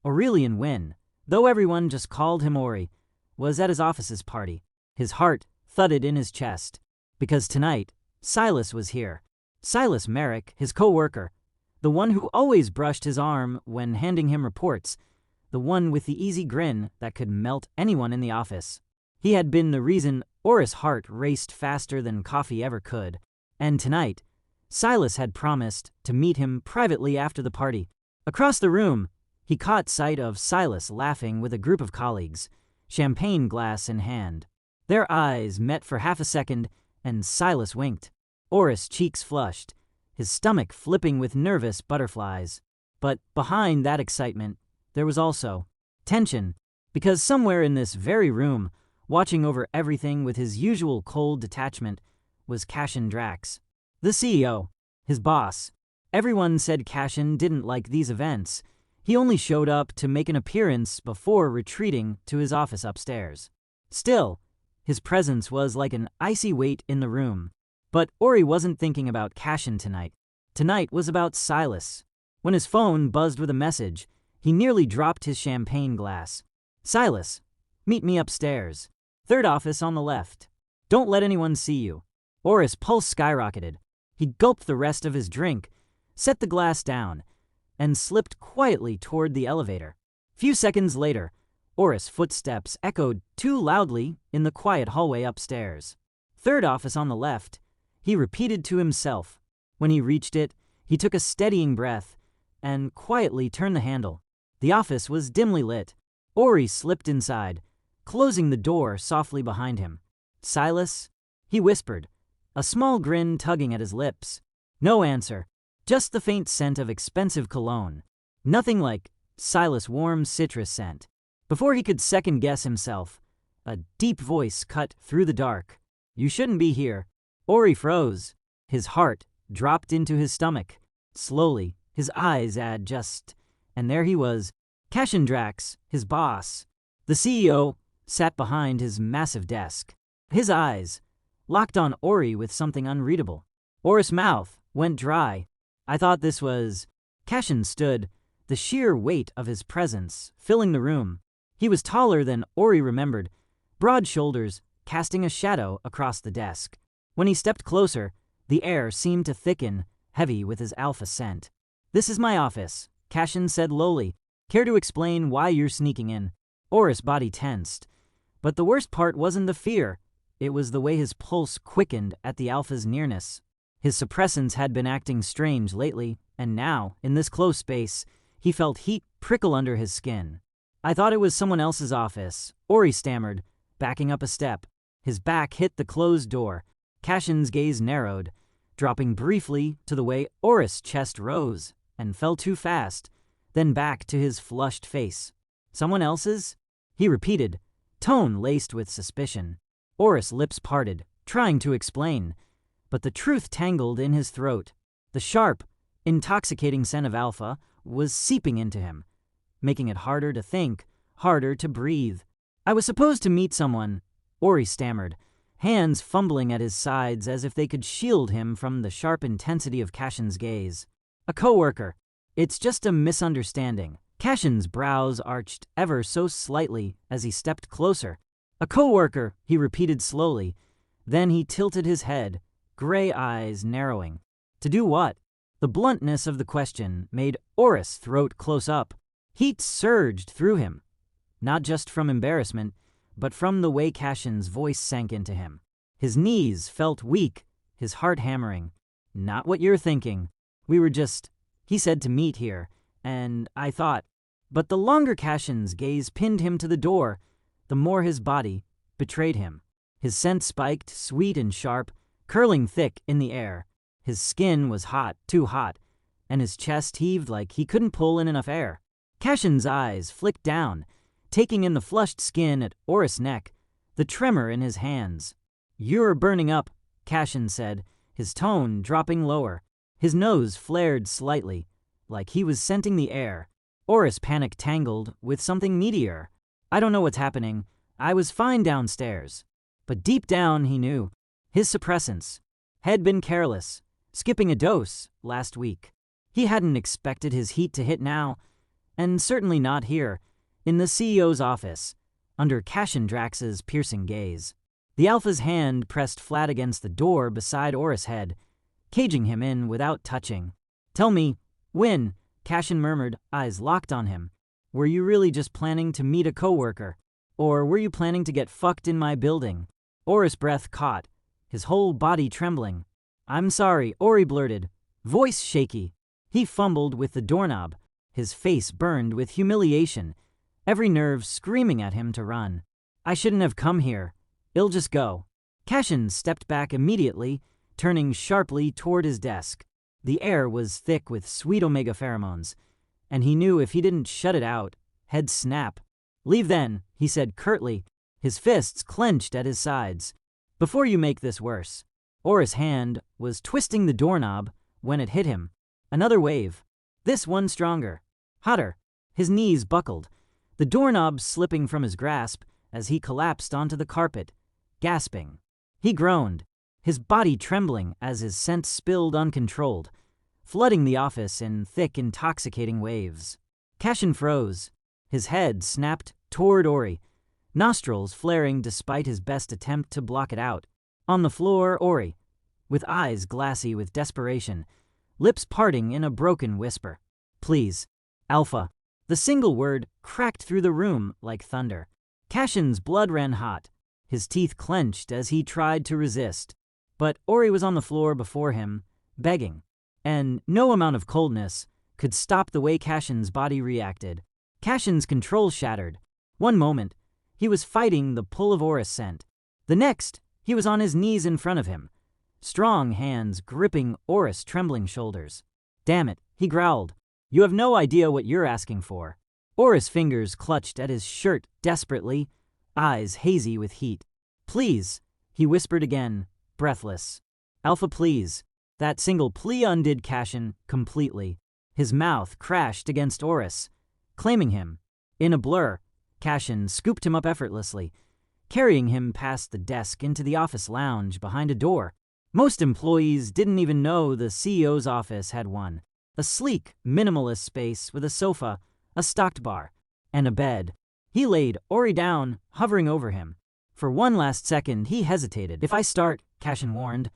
Aurelian Wynn, though everyone just called him Ori, was at his office's party. His heart thudded in his chest, because tonight, Silas was here. Silas Merrick, his co-worker, the one who always brushed his arm when handing him reports, the one with the easy grin that could melt anyone in the office. He had been the reason Oris' heart raced faster than coffee ever could, and tonight, Silas had promised to meet him privately after the party. Across the room, he caught sight of Silas laughing with a group of colleagues, champagne glass in hand. Their eyes met for half a second, and Silas winked. Oris' cheeks flushed, his stomach flipping with nervous butterflies. But behind that excitement, there was also tension, because somewhere in this very room, watching over everything with his usual cold detachment, was Cashin Drax, the CEO, his boss. Everyone said Cashin didn't like these events. He only showed up to make an appearance before retreating to his office upstairs. Still, his presence was like an icy weight in the room. But Ori wasn't thinking about Cashin tonight. Tonight was about Silas. When his phone buzzed with a message, he nearly dropped his champagne glass. "Silas, meet me upstairs. Third office on the left. Don't let anyone see you." Ori's pulse skyrocketed. He gulped the rest of his drink, set the glass down, and slipped quietly toward the elevator. Few seconds later, Oris' footsteps echoed too loudly in the quiet hallway upstairs. "Third office on the left," he repeated to himself. When he reached it, he took a steadying breath and quietly turned the handle. The office was dimly lit. Ori slipped inside, closing the door softly behind him. "Silas?" he whispered, a small grin tugging at his lips. No answer, just the faint scent of expensive cologne. Nothing like Silas' warm citrus scent. Before he could second-guess himself, a deep voice cut through the dark. "You shouldn't be here." Ori froze. His heart dropped into his stomach. Slowly, his eyes adjusted, and there he was, Cashin Drax, his boss. The CEO sat behind his massive desk. His eyes locked on Ori with something unreadable. Ori's mouth went dry. "I thought this was..." Cashin stood, the sheer weight of his presence filling the room. He was taller than Ori remembered, broad shoulders casting a shadow across the desk. When he stepped closer, the air seemed to thicken, heavy with his alpha scent. "This is my office," Cashin said lowly. "Care to explain why you're sneaking in?" Ori's body tensed. But the worst part wasn't the fear. It was the way his pulse quickened at the alpha's nearness. His suppressants had been acting strange lately, and now, in this close space, he felt heat prickle under his skin. "I thought it was someone else's office," Ori stammered, backing up a step. His back hit the closed door. Cashin's gaze narrowed, dropping briefly to the way Oris' chest rose and fell too fast, then back to his flushed face. "Someone else's?" he repeated, tone laced with suspicion. Oris' lips parted, trying to explain, but the truth tangled in his throat. The sharp, intoxicating scent of alpha was seeping into him, making it harder to think, harder to breathe. "I was supposed to meet someone," Ori stammered, hands fumbling at his sides as if they could shield him from the sharp intensity of Cashin's gaze. "A coworker. It's just a misunderstanding." Cashin's brows arched ever so slightly as he stepped closer. "A coworker," he repeated slowly. Then he tilted his head, gray eyes narrowing. "To do what?" The bluntness of the question made Oris' throat close up. Heat surged through him, not just from embarrassment, but from the way Cashin's voice sank into him. His knees felt weak, his heart hammering. "Not what you're thinking. We were just," he said, "to meet here, and I thought..." But the longer Cashin's gaze pinned him to the door, the more his body betrayed him. His scent spiked, sweet and sharp, curling thick in the air. His skin was hot, too hot, and his chest heaved like he couldn't pull in enough air. Cashin's eyes flicked down, taking in the flushed skin at Oris' neck, the tremor in his hands. "You're burning up," Cashin said, his tone dropping lower. His nose flared slightly, like he was scenting the air. Oris' panic tangled with something meatier. "I don't know what's happening. I was fine downstairs." But deep down he knew. His suppressants had been careless, skipping a dose last week. He hadn't expected his heat to hit now, And certainly not here, in the CEO's office, under Cashin Drax's piercing gaze. The Alpha's hand pressed flat against the door beside Oris' head, caging him in without touching. "Tell me, when?" Cashin murmured, eyes locked on him. "Were you really just planning to meet a coworker? Or were you planning to get fucked in my building?" Oris' breath caught, his whole body trembling. "I'm sorry," Ori blurted, voice shaky. He fumbled with the doorknob, his face burned with humiliation, every nerve screaming at him to run. "I shouldn't have come here. I'll just go." Cashin stepped back immediately, turning sharply toward his desk. The air was thick with sweet omega pheromones, and he knew if he didn't shut it out, he'd snap. "Leave then," he said curtly, his fists clenched at his sides. "Before you make this worse." Oris' hand was twisting the doorknob when it hit him. Another wave. This one stronger. Hotter. His knees buckled, the doorknob slipping from his grasp as he collapsed onto the carpet, gasping. He groaned, his body trembling as his scent spilled uncontrolled, flooding the office in thick, intoxicating waves. Cashin froze. His head snapped toward Ori, nostrils flaring despite his best attempt to block it out. On the floor, Ori, with eyes glassy with desperation, lips parting in a broken whisper. "Please, Alpha." The single word cracked through the room like thunder. Cashin's blood ran hot, his teeth clenched as he tried to resist. But Ori was on the floor before him, begging, and no amount of coldness could stop the way Cashin's body reacted. Cashin's control shattered. One moment, he was fighting the pull of Oris' scent. The next, he was on his knees in front of him, strong hands gripping Oris' trembling shoulders. "Damn it," he growled. "You have no idea what you're asking for." Oris' fingers clutched at his shirt desperately, eyes hazy with heat. "Please," he whispered again, breathless. "Alpha, please." That single plea undid Cashin completely. His mouth crashed against Oris, claiming him. In a blur, Cashin scooped him up effortlessly, carrying him past the desk into the office lounge behind a door. Most employees didn't even know the CEO's office had one. A sleek, minimalist space with a sofa, a stocked bar, and a bed. He laid Ori down, hovering over him. For one last second, he hesitated. "If I start," Cashin warned,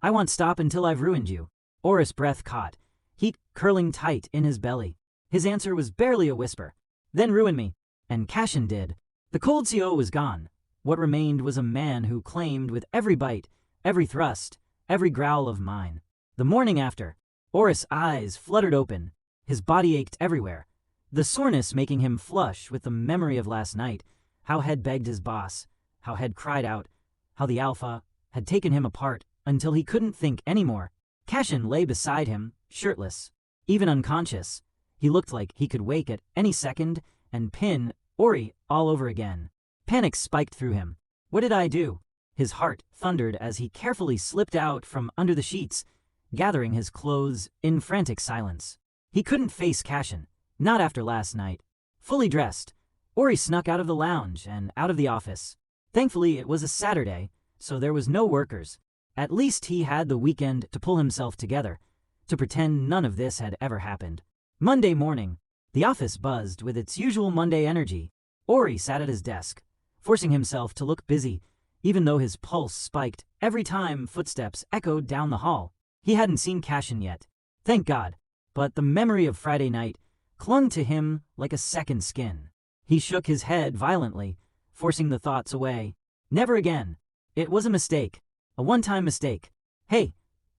"I won't stop until I've ruined you." Oris' breath caught, heat curling tight in his belly. His answer was barely a whisper. "Then ruin me." And Cashin did. The cold CO was gone. What remained was a man who claimed with every bite, every thrust, every growl of mine. The morning after, Oris' eyes fluttered open, his body ached everywhere, the soreness making him flush with the memory of last night, how Head begged his boss, how Head cried out, how the Alpha had taken him apart until he couldn't think anymore. Cashin lay beside him, shirtless, even unconscious. He looked like he could wake at any second and pin Ori all over again. Panic spiked through him. What did I do? His heart thundered as he carefully slipped out from under the sheets, gathering his clothes in frantic silence. He couldn't face Cashin, not after last night. Fully dressed, Ori snuck out of the lounge and out of the office. Thankfully, it was a Saturday, so there was no workers. At least he had the weekend to pull himself together, to pretend none of this had ever happened. Monday morning, the office buzzed with its usual Monday energy. Ori sat at his desk, forcing himself to look busy, even though his pulse spiked every time footsteps echoed down the hall. He hadn't seen Cashin yet, thank God, but the memory of Friday night clung to him like a second skin. He shook his head violently, forcing the thoughts away. Never again. It was a mistake. A one-time mistake. "Hey!"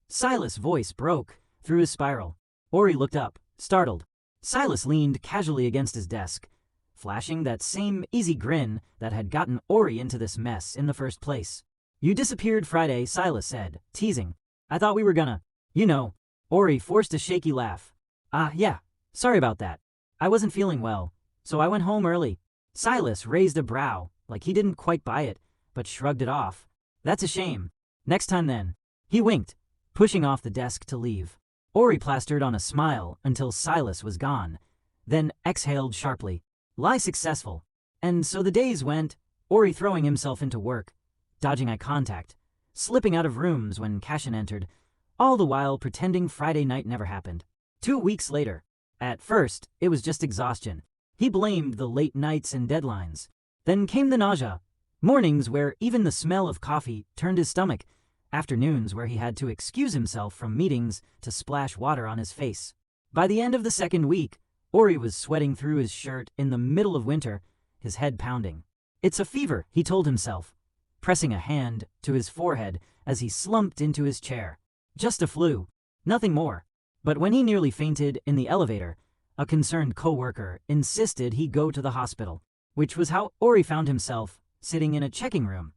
Silas' voice broke through his spiral. Ori looked up, startled. Silas leaned casually against his desk, flashing that same easy grin that had gotten Ori into this mess in the first place. "You disappeared Friday," Silas said, teasing. "I thought we were gonna, you know." Ori forced a shaky laugh. Yeah, sorry about that. I wasn't feeling well, so I went home early." Silas raised a brow, like he didn't quite buy it, but shrugged it off. "That's a shame. Next time then." He winked, pushing off the desk to leave. Ori plastered on a smile until Silas was gone, then exhaled sharply. Lie successful. And so the days went, Ori throwing himself into work, dodging eye contact, slipping out of rooms when Cashin entered, all the while pretending Friday night never happened. 2 weeks later, At first, it was just exhaustion. He blamed the late nights and deadlines. Then came the nausea. Mornings where even the smell of coffee turned his stomach. Afternoons where he had to excuse himself from meetings to splash water on his face. By the end of the second week, Ori was sweating through his shirt in the middle of winter, his head pounding. "It's a fever," he told himself, pressing a hand to his forehead as he slumped into his chair. Just a flu, nothing more. But when he nearly fainted in the elevator, a concerned coworker insisted he go to the hospital, which was how Ori found himself sitting in a checking room,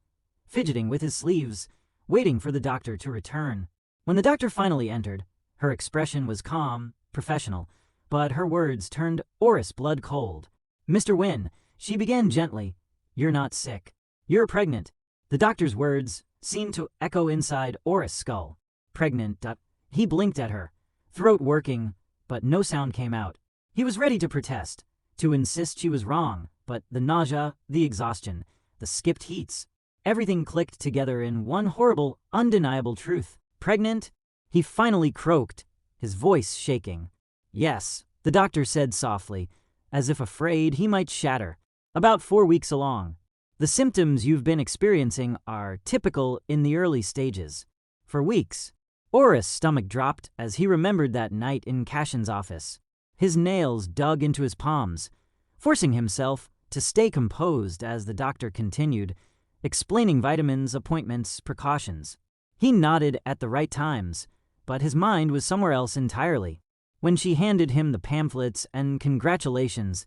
fidgeting with his sleeves, waiting for the doctor to return. When the doctor finally entered, her expression was calm, professional, but her words turned Oris blood cold. "Mr. Wynn," she began gently, "you're not sick. You're pregnant." The doctor's words seemed to echo inside Oris' skull. "Pregnant?" He blinked at her, throat working, but no sound came out. He was ready to protest, to insist she was wrong, but the nausea, the exhaustion, the skipped heats, everything clicked together in one horrible, undeniable truth. "Pregnant?" He finally croaked, his voice shaking. "Yes," the doctor said softly, as if afraid he might shatter. "About 4 weeks along. The symptoms you've been experiencing are typical in the early stages." For weeks, Oris' stomach dropped as he remembered that night in Cashin's office. His nails dug into his palms, forcing himself to stay composed as the doctor continued, explaining vitamins, appointments, precautions. He nodded at the right times, but his mind was somewhere else entirely. When she handed him the pamphlets and congratulations,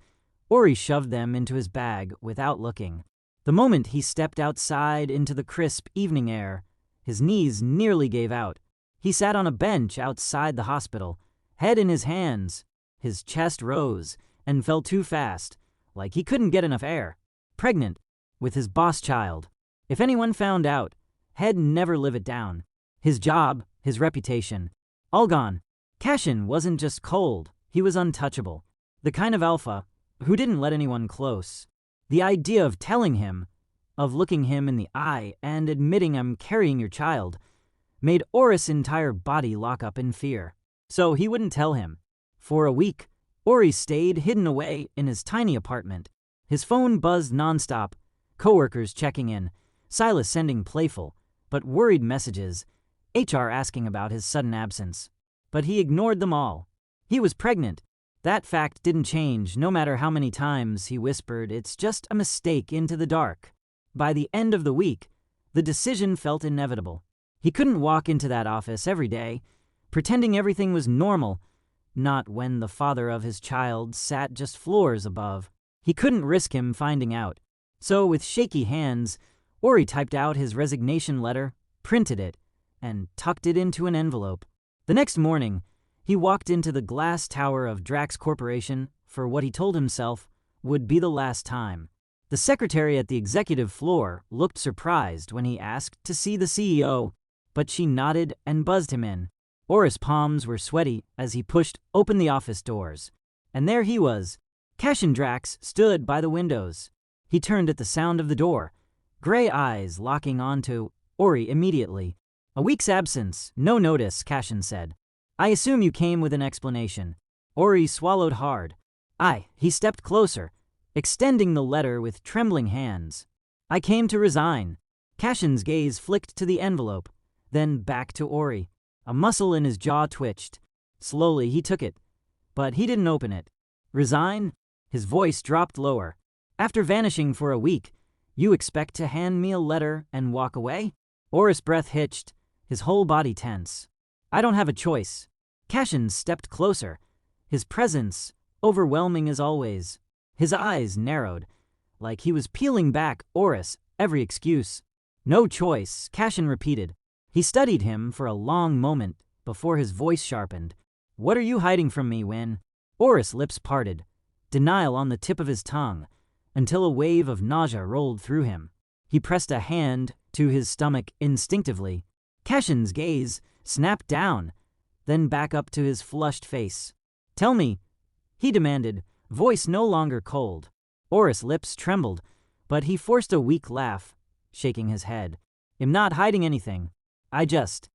Ori shoved them into his bag without looking. The moment he stepped outside into the crisp evening air, his knees nearly gave out. He sat on a bench outside the hospital, head in his hands. His chest rose and fell too fast, like he couldn't get enough air. Pregnant, with his boss child. If anyone found out, he'd never live it down. His job, his reputation, all gone. Cashin wasn't just cold, he was untouchable. The kind of alpha who didn't let anyone close. The idea of telling him, of looking him in the eye and admitting "I'm carrying your child," made Oris' entire body lock up in fear. So he wouldn't tell him. For a week, Ori stayed hidden away in his tiny apartment. His phone buzzed nonstop, coworkers checking in, Silas sending playful but worried messages, HR asking about his sudden absence. But he ignored them all. He was pregnant. That fact didn't change no matter how many times he whispered, "It's just a mistake," into the dark. By the end of the week, the decision felt inevitable. He couldn't walk into that office every day, pretending everything was normal, not when the father of his child sat just floors above. He couldn't risk him finding out. So with shaky hands, Ori typed out his resignation letter, printed it, and tucked it into an envelope. The next morning, he walked into the glass tower of Drax Corporation for what he told himself would be the last time. The secretary at the executive floor looked surprised when he asked to see the CEO, but she nodded and buzzed him in. Oris' palms were sweaty as he pushed open the office doors. And there he was. Cashin Drax stood by the windows. He turned at the sound of the door, gray eyes locking onto Ori immediately. "A week's absence, no notice," Cashin said. "I assume you came with an explanation." Ori swallowed hard. He stepped closer, extending the letter with trembling hands. "I came to resign." Cashin's gaze flicked to the envelope, then back to Ori. A muscle in his jaw twitched. Slowly he took it, but he didn't open it. "Resign?" His voice dropped lower. "After vanishing for a week, you expect to hand me a letter and walk away?" Oris' breath hitched, his whole body tense. "I don't have a choice." Cashin stepped closer, his presence overwhelming as always. His eyes narrowed, like he was peeling back Oris every excuse. "No choice," Cashin repeated. He studied him for a long moment before his voice sharpened. "What are you hiding from me, Wynn?" Oris' lips parted, denial on the tip of his tongue, until a wave of nausea rolled through him. He pressed a hand to his stomach instinctively. Cashin's gaze snapped down, then back up to his flushed face. "Tell me," he demanded, voice no longer cold. Oris' lips trembled, but he forced a weak laugh, shaking his head. "I'm not hiding anything. I just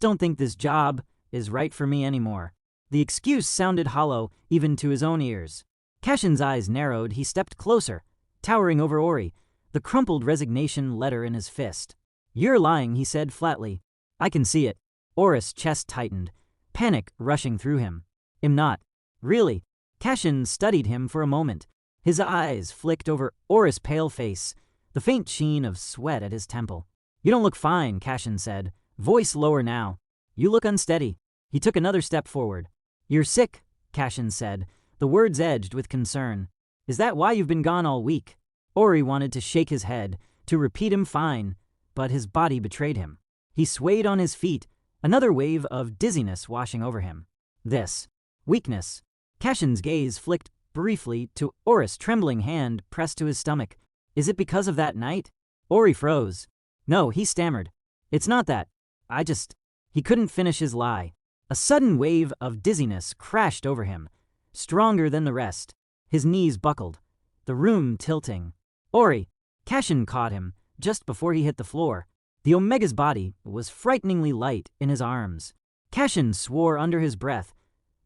don't think this job is right for me anymore." The excuse sounded hollow even to his own ears. Cashin's eyes narrowed. He stepped closer, towering over Ori, the crumpled resignation letter in his fist. "You're lying," he said flatly. "I can see it." Ori's chest tightened, panic rushing through him. "I'm not. Really?" Cashin studied him for a moment. His eyes flicked over Ori's pale face, the faint sheen of sweat at his temple. "You don't look fine," Cashin said, voice lower now. "You look unsteady." He took another step forward. "You're sick," Cashin said, the words edged with concern. "Is that why you've been gone all week?" Ori wanted to shake his head, to repeat him fine, but his body betrayed him. He swayed on his feet, another wave of dizziness washing over him. This weakness. Cashin's gaze flicked briefly to Ori's trembling hand pressed to his stomach. "Is it because of that night?" Ori froze. "No," he stammered. "It's not that. I just..." He couldn't finish his lie. A sudden wave of dizziness crashed over him, stronger than the rest. His knees buckled, the room tilting. "Ori!" Cashin caught him just before he hit the floor. The Omega's body was frighteningly light in his arms. Cashin swore under his breath,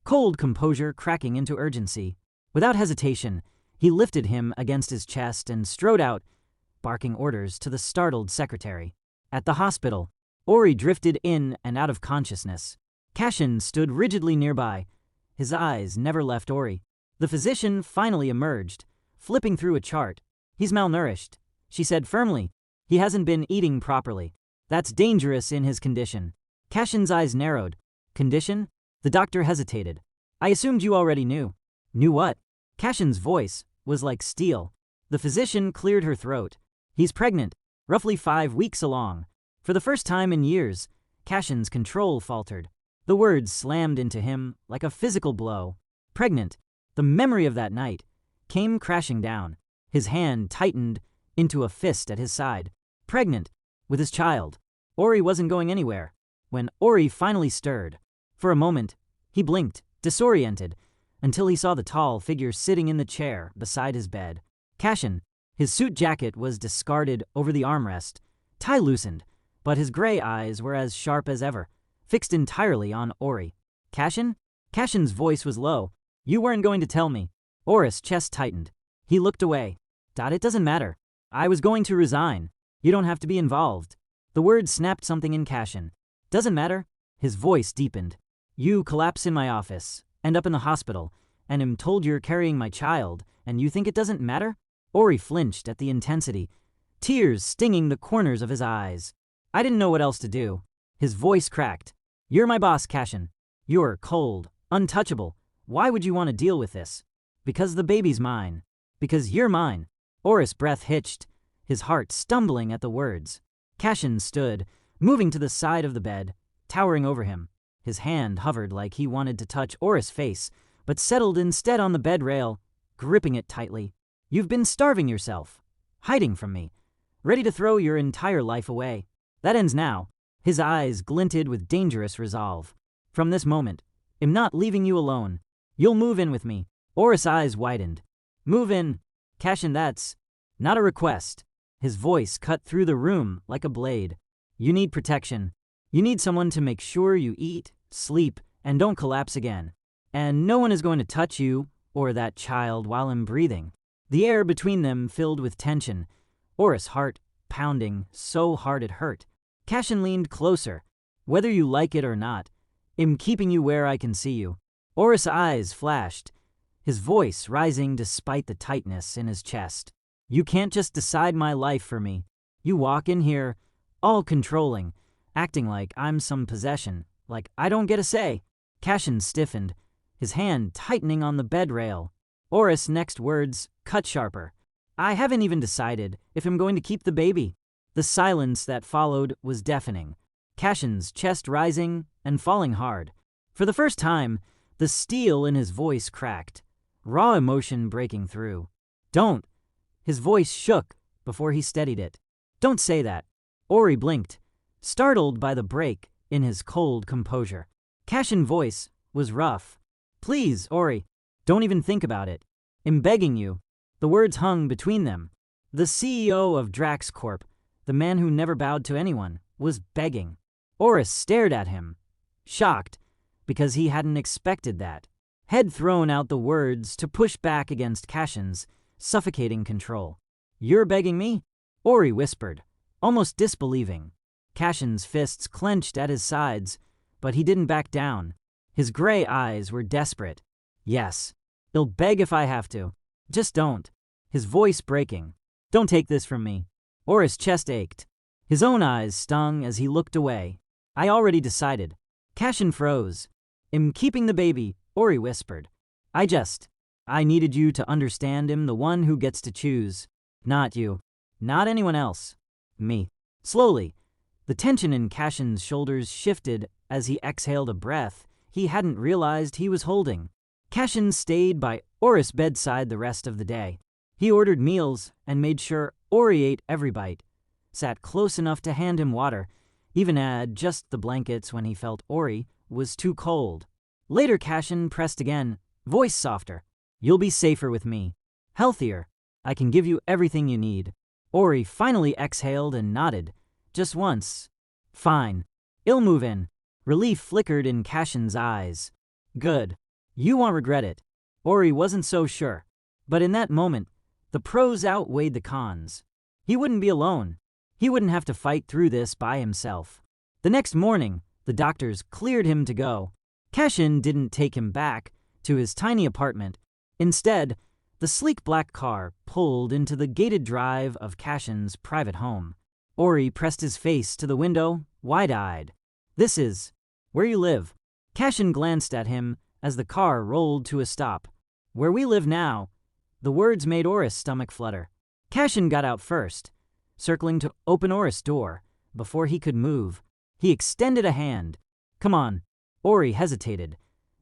cold composure cracking into urgency. Without hesitation, he lifted him against his chest and strode out, barking orders to the startled secretary. At the hospital, Ori drifted in and out of consciousness. Cashin stood rigidly nearby. His eyes never left Ori. The physician finally emerged, flipping through a chart. "He's malnourished," she said firmly. "He hasn't been eating properly. That's dangerous in his condition." Cashin's eyes narrowed. "Condition?" The doctor hesitated. "I assumed you already knew." "Knew what?" Cashin's voice was like steel. The physician cleared her throat. "He's pregnant, roughly 5 weeks along." For the first time in years, Cashin's control faltered. The words slammed into him like a physical blow. Pregnant. The memory of that night came crashing down. His hand tightened into a fist at his side. Pregnant. With his child. Ori wasn't going anywhere. When Ori finally stirred, for a moment, he blinked, disoriented, until he saw the tall figure sitting in the chair beside his bed. Cashin. His suit jacket was discarded over the armrest, tie loosened, but his gray eyes were as sharp as ever, fixed entirely on Ori. "Cashin?" Cashin's voice was low. "You weren't going to tell me." Ori's chest tightened. He looked away. "It doesn't matter. I was going to resign. You don't have to be involved." The word snapped something in Cashin. "Doesn't matter?" His voice deepened. "You collapse in my office, end up in the hospital, and am told you're carrying my child, and you think it doesn't matter?" Ori flinched at the intensity, tears stinging the corners of his eyes. "I didn't know what else to do." His voice cracked. "You're my boss, Cashin. You're cold, untouchable. Why would you want to deal with this?" "Because the baby's mine. Because you're mine." Ori's breath hitched, his heart stumbling at the words. Cashin stood, moving to the side of the bed, towering over him. His hand hovered like he wanted to touch Ori's face, but settled instead on the bed rail, gripping it tightly. "You've been starving yourself, hiding from me, ready to throw your entire life away. That ends now." His eyes glinted with dangerous resolve. "From this moment, I'm not leaving you alone. You'll move in with me." Ori's eyes widened. "Move in." "Cashin, that's not a request." His voice cut through the room like a blade. "You need protection. You need someone to make sure you eat, sleep, and don't collapse again. And no one is going to touch you or that child while I'm breathing." The air between them filled with tension, Ori's heart pounding so hard it hurt. Cashin leaned closer. "Whether you like it or not, I'm keeping you where I can see you." Ori's eyes flashed, his voice rising despite the tightness in his chest. "You can't just decide my life for me. You walk in here, all controlling, acting like I'm some possession, like I don't get a say." Cashin stiffened, his hand tightening on the bed rail. Ori's next words cut sharper. "I haven't even decided if I'm going to keep the baby." The silence that followed was deafening, Cashin's chest rising and falling hard. For the first time, the steel in his voice cracked, raw emotion breaking through. "Don't." His voice shook before he steadied it. "Don't say that." Ori blinked, startled by the break in his cold composure. Cashin's voice was rough. "Please, Ori, don't even think about it. I'm begging you." The words hung between them. The CEO of Drax Corp, the man who never bowed to anyone, was begging. Ori stared at him, shocked, because he hadn't expected that. Head thrown out the words to push back against Cashin's suffocating control. "You're begging me?" Ori whispered, almost disbelieving. Cashin's fists clenched at his sides, but he didn't back down. His gray eyes were desperate. "Yes, I'll beg if I have to. Just don't." His voice breaking. "Don't take this from me." Ori's chest ached. His own eyes stung as he looked away. "I already decided." Cashin froze. "I'm keeping the baby," Ori whispered. I needed you to understand him, the one who gets to choose. Not you. Not anyone else. Me." Slowly, the tension in Cashin's shoulders shifted as he exhaled a breath he hadn't realized he was holding. Cashin stayed by Ori's bedside the rest of the day. He ordered meals and made sure Ori ate every bite, sat close enough to hand him water, even had just the blankets when he felt Ori was too cold. Later Cashin pressed again, voice softer. "You'll be safer with me. Healthier. I can give you everything you need." Ori finally exhaled and nodded, just once. "Fine. I'll move in." Relief flickered in Cashin's eyes. "Good. You won't regret it." Ori wasn't so sure, but in that moment, the pros outweighed the cons. He wouldn't be alone. He wouldn't have to fight through this by himself. The next morning, the doctors cleared him to go. Cashin didn't take him back to his tiny apartment. Instead, the sleek black car pulled into the gated drive of Cashin's private home. Ori pressed his face to the window, wide-eyed. "This is where you live." Cashin glanced at him as the car rolled to a stop. "Where we live now." The words made Ori's stomach flutter. Cashin got out first, circling to open Ori's door. Before he could move, he extended a hand. "Come on." Ori hesitated,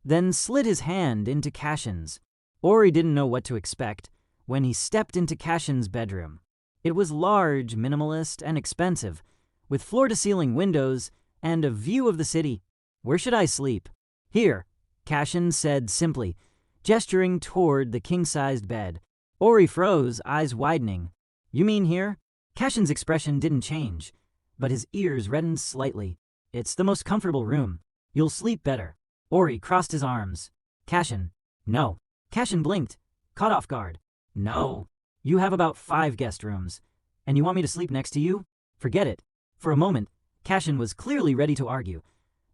then slid his hand into Cashin's. Ori didn't know what to expect when he stepped into Cashin's bedroom. It was large, minimalist, and expensive, with floor-to-ceiling windows and a view of the city. "Where should I sleep?" "Here," Cashin said simply, gesturing toward the king-sized bed. Ori froze, eyes widening. "You mean here?" Cashin's expression didn't change, but his ears reddened slightly. "It's the most comfortable room. You'll sleep better." Ori crossed his arms. "Cashin." "No." Cashin blinked, caught off guard. "No. You have about 5 guest rooms, and you want me to sleep next to you? Forget it." For a moment, Cashin was clearly ready to argue,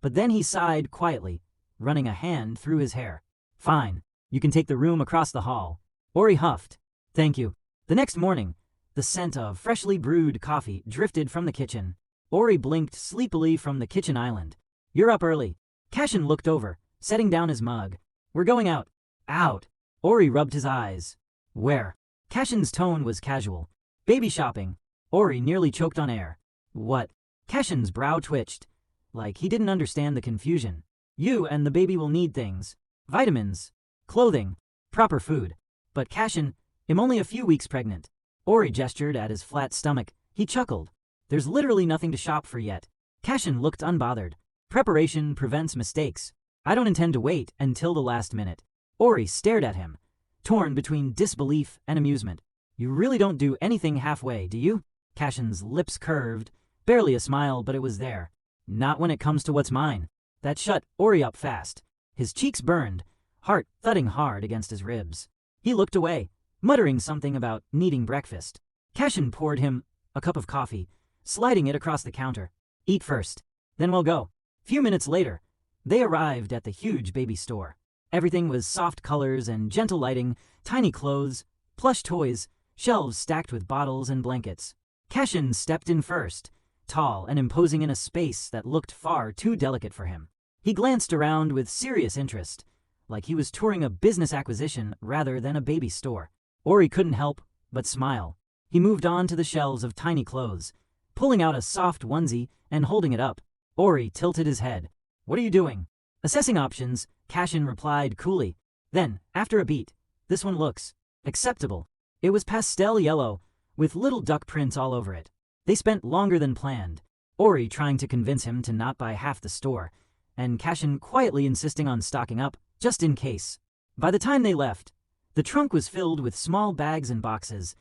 but then he sighed quietly, running a hand through his hair. "Fine. You can take the room across the hall." Ori huffed. "Thank you." The next morning, the scent of freshly brewed coffee drifted from the kitchen. Ori blinked sleepily from the kitchen island. "You're up early." Cashin looked over, setting down his mug. "We're going out." "Out?" Ori rubbed his eyes. "Where?" Cashin's tone was casual. "Baby shopping." Ori nearly choked on air. "What?" Cashin's brow twitched, like he didn't understand the confusion. "You and the baby will need things. Vitamins, clothing, proper food." "But Cashin, I'm only a few weeks pregnant." Ori gestured at his flat stomach. He chuckled. "There's literally nothing to shop for yet." Cashin looked unbothered. "Preparation prevents mistakes. I don't intend to wait until the last minute." Ori stared at him, torn between disbelief and amusement. "You really don't do anything halfway, do you?" Cashin's lips curved, barely a smile, but it was there. "Not when it comes to what's mine." That shut Ori up fast. His cheeks burned, heart thudding hard against his ribs. He looked away, muttering something about needing breakfast. Cashin poured him a cup of coffee, sliding it across the counter. "Eat first, then we'll go." Few minutes later, they arrived at the huge baby store. Everything was soft colors and gentle lighting, tiny clothes, plush toys, shelves stacked with bottles and blankets. Cashin stepped in first, tall and imposing in a space that looked far too delicate for him. He glanced around with serious interest, like he was touring a business acquisition rather than a baby store. Ori couldn't help but smile. He moved on to the shelves of tiny clothes, pulling out a soft onesie and holding it up. Ori tilted his head. "What are you doing?" "Assessing options," Cashin replied coolly. Then, after a beat, "This one looks acceptable." It was pastel yellow, with little duck prints all over it. They spent longer than planned, Ori trying to convince him to not buy half the store, and Cashin quietly insisting on stocking up, just in case. By the time they left, the trunk was filled with small bags and boxes,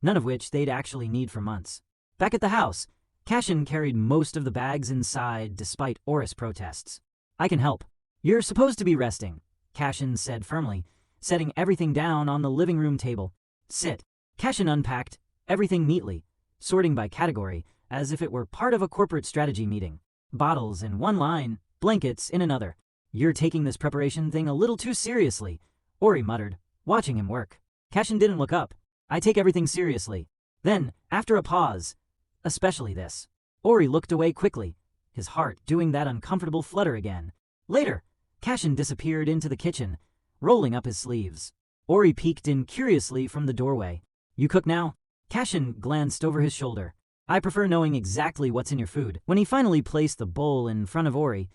none of which they'd actually need for months. Back at the house, Cashin carried most of the bags inside despite Ori's protests. "I can help." You're supposed to be resting, Cashin said firmly, setting everything down on the living room table. Sit. Cashin unpacked everything neatly, sorting by category, as if it were part of a corporate strategy meeting. Bottles in one line, blankets in another. You're taking this preparation thing a little too seriously, Ori muttered, watching him work. Cashin didn't look up. I take everything seriously. Then, after a pause, especially this. Ori looked away quickly, his heart doing that uncomfortable flutter again. Later, Cashin disappeared into the kitchen, rolling up his sleeves. Ori peeked in curiously from the doorway. You cook now? Cashin glanced over his shoulder. I prefer knowing exactly what's in your food. When he finally placed the bowl in front of Ori,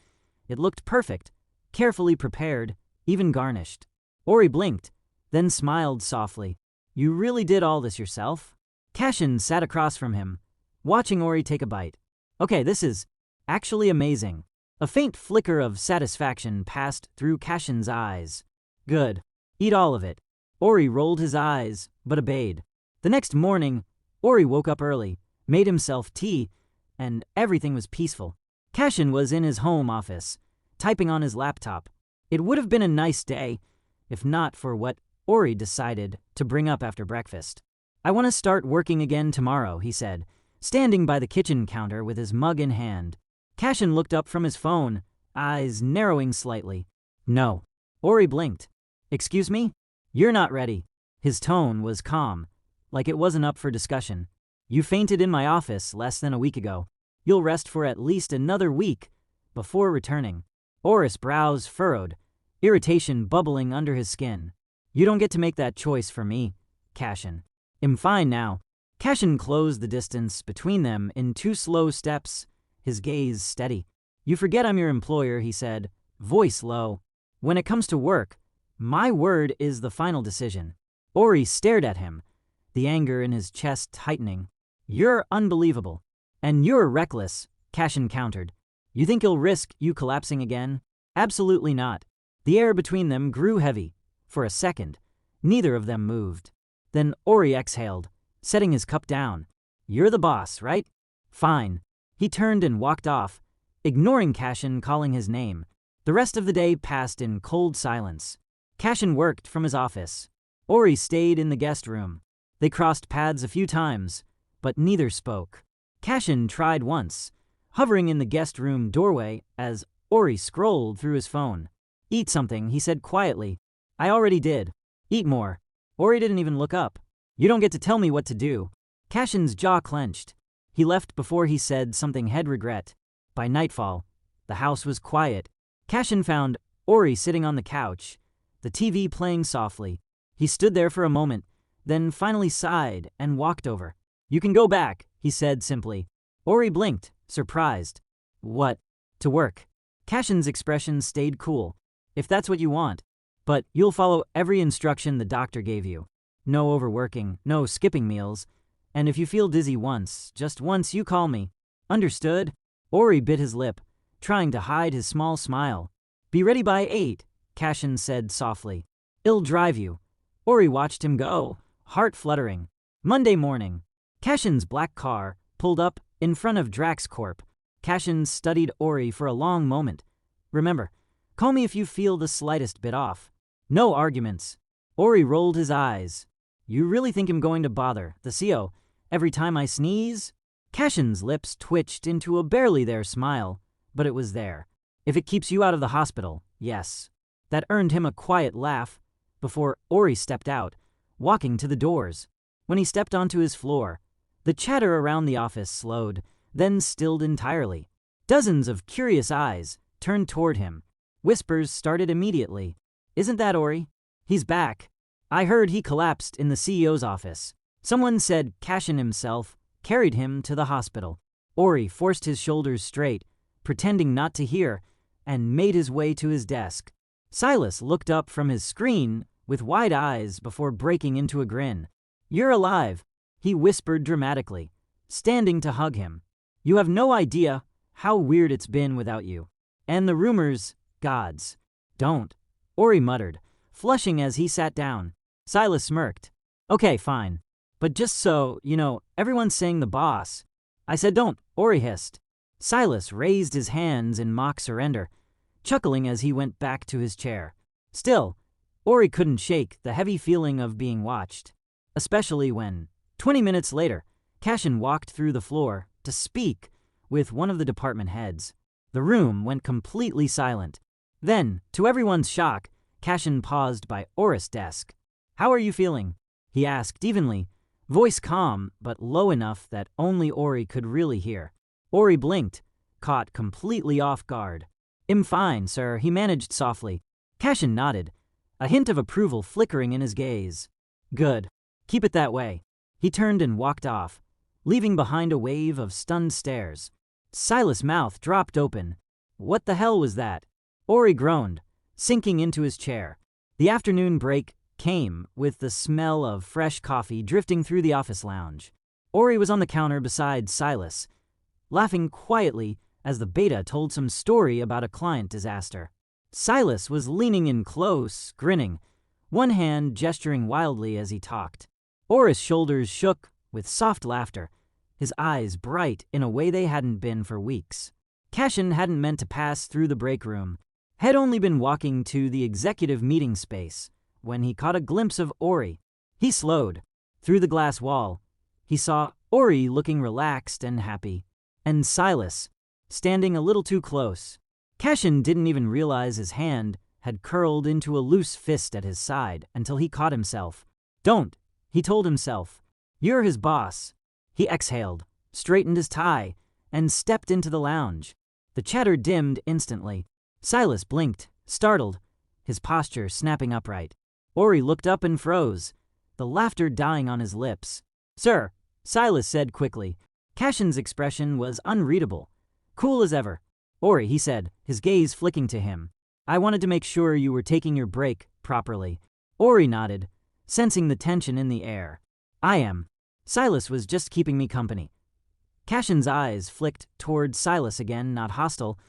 it looked perfect, carefully prepared, even garnished. Ori blinked, then smiled softly. You really did all this yourself? Cashin sat across from him, watching Ori take a bite. Okay, this is actually amazing. A faint flicker of satisfaction passed through Cashin's eyes. Good. Eat all of it. Ori rolled his eyes, but obeyed. The next morning, Ori woke up early, made himself tea, and everything was peaceful. Cashin was in his home office, typing on his laptop. It would have been a nice day, if not for what Ori decided to bring up after breakfast. I want to start working again tomorrow, he said, standing by the kitchen counter with his mug in hand. Cashin looked up from his phone, eyes narrowing slightly. No. Ori blinked. Excuse me? You're not ready. His tone was calm, like it wasn't up for discussion. You fainted in my office less than a week ago. You'll rest for at least another week before returning. Ori's brows furrowed, irritation bubbling under his skin. You don't get to make that choice for me, Cashin. I'm fine now. Cashin closed the distance between them in 2 slow steps, his gaze steady. You forget I'm your employer, he said, voice low. When it comes to work, my word is the final decision. Ori stared at him, the anger in his chest tightening. You're unbelievable. And you're reckless, Cashin countered. You think he'll risk you collapsing again? Absolutely not. The air between them grew heavy. For a second, neither of them moved. Then Ori exhaled, setting his cup down. You're the boss, right? Fine. He turned and walked off, ignoring Cashin calling his name. The rest of the day passed in cold silence. Cashin worked from his office. Ori stayed in the guest room. They crossed paths a few times, but neither spoke. Cashin tried once, hovering in the guest room doorway as Ori scrolled through his phone. Eat something, he said quietly. I already did. Eat more. Ori didn't even look up. You don't get to tell me what to do. Cashin's jaw clenched. He left before he said something he'd regret. By nightfall, the house was quiet. Cashin found Ori sitting on the couch, the TV playing softly. He stood there for a moment, then finally sighed and walked over. You can go back, he said simply. Ori blinked, surprised. What? To work. Cashin's expression stayed cool. If that's what you want. But you'll follow every instruction the doctor gave you. No overworking, no skipping meals. And if you feel dizzy once, just once, you call me. Understood? Ori bit his lip, trying to hide his small smile. Be ready by 8, Cashin said softly. It'll drive you. Ori watched him go, heart fluttering. Monday morning. Cashin's black car pulled up in front of Drax Corp. Cashin studied Ori for a long moment. Remember, call me if you feel the slightest bit off. No arguments. Ori rolled his eyes. You really think I'm going to bother the CO every time I sneeze? Cashin's lips twitched into a barely there smile, but it was there. If it keeps you out of the hospital, yes. That earned him a quiet laugh before Ori stepped out, walking to the doors. When he stepped onto his floor, the chatter around the office slowed, then stilled entirely. Dozens of curious eyes turned toward him. Whispers started immediately. Isn't that Ori? He's back. I heard he collapsed in the CEO's office. Someone said Cashin himself carried him to the hospital. Ori forced his shoulders straight, pretending not to hear, and made his way to his desk. Silas looked up from his screen with wide eyes before breaking into a grin. You're alive, he whispered dramatically, standing to hug him. You have no idea how weird it's been without you. And the rumors, gods. Don't. Ori muttered, flushing as he sat down. Silas smirked. Okay, fine. But just so, you know, everyone's saying the boss. I said don't, Ori hissed. Silas raised his hands in mock surrender. chuckling as he went back to his chair. Still, Ori couldn't shake the heavy feeling of being watched, especially when, 20 minutes later, Cashin walked through the floor to speak with one of the department heads. The room went completely silent. Then, to everyone's shock, Cashin paused by Ori's desk. "How are you feeling?" he asked evenly, voice calm but low enough that only Ori could really hear. Ori blinked, caught completely off guard. "I'm fine, sir," he managed softly. Cashin nodded, a hint of approval flickering in his gaze. "Good. Keep it that way." He turned and walked off, leaving behind a wave of stunned stares. Silas' mouth dropped open. What the hell was that? Ori groaned, sinking into his chair. The afternoon break came with the smell of fresh coffee drifting through the office lounge. Ori was on the counter beside Silas, laughing quietly as the beta told some story about a client disaster. Silas was leaning in close, grinning, one hand gesturing wildly as he talked. Ori's shoulders shook with soft laughter, his eyes bright in a way they hadn't been for weeks. Cashin hadn't meant to pass through the break room, had only been walking to the executive meeting space when he caught a glimpse of Ori. He slowed. Through the glass wall, he saw Ori looking relaxed and happy, and Silas standing a little too close. Cashin didn't even realize his hand had curled into a loose fist at his side until he caught himself. "Don't," he told himself. "You're his boss." He exhaled, straightened his tie, and stepped into the lounge. The chatter dimmed instantly. Silas blinked, startled, his posture snapping upright. Ori looked up and froze, the laughter dying on his lips. "Sir," Silas said quickly. Cashin's expression was unreadable. "Cool as ever." "Ori," he said, his gaze flicking to him. "I wanted to make sure you were taking your break properly." Ori nodded, sensing the tension in the air. "I am. Silas was just keeping me company." Cashin's eyes flicked toward Silas again, not hostile,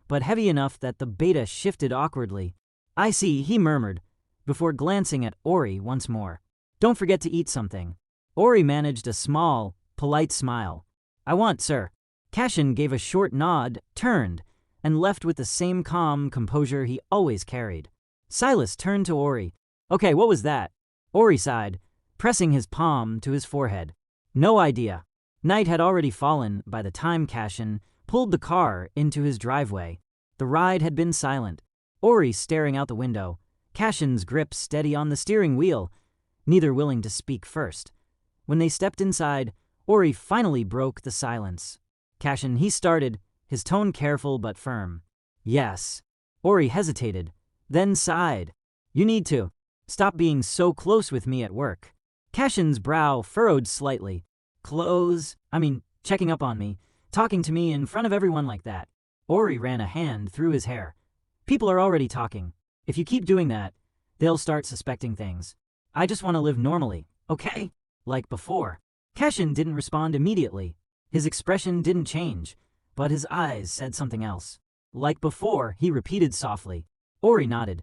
but heavy enough that the beta shifted awkwardly. "I see," he murmured, before glancing at Ori once more. "Don't forget to eat something." Ori managed a small, polite smile. "I want, sir." Cashin gave a short nod, turned, and left with the same calm composure he always carried. Silas turned to Ori. "Okay, what was that?" Ori sighed, pressing his palm to his forehead. "No idea." Night had already fallen by the time Cashin pulled the car into his driveway. The ride had been silent. Ori staring out the window, Cashin's grip steady on the steering wheel, neither willing to speak first. When they stepped inside, Ori finally broke the silence. "Cashin," he started, his tone careful but firm. "Yes." Ori hesitated, then sighed. "You need to stop being so close with me at work." Cashin's brow furrowed slightly. Checking up on me, talking to me in front of everyone like that." Ori ran a hand through his hair. "People are already talking. If you keep doing that, they'll start suspecting things. I just want to live normally, okay? Like before." Cashin didn't respond immediately. His expression didn't change, but his eyes said something else. "Like before," he repeated softly. Ori nodded,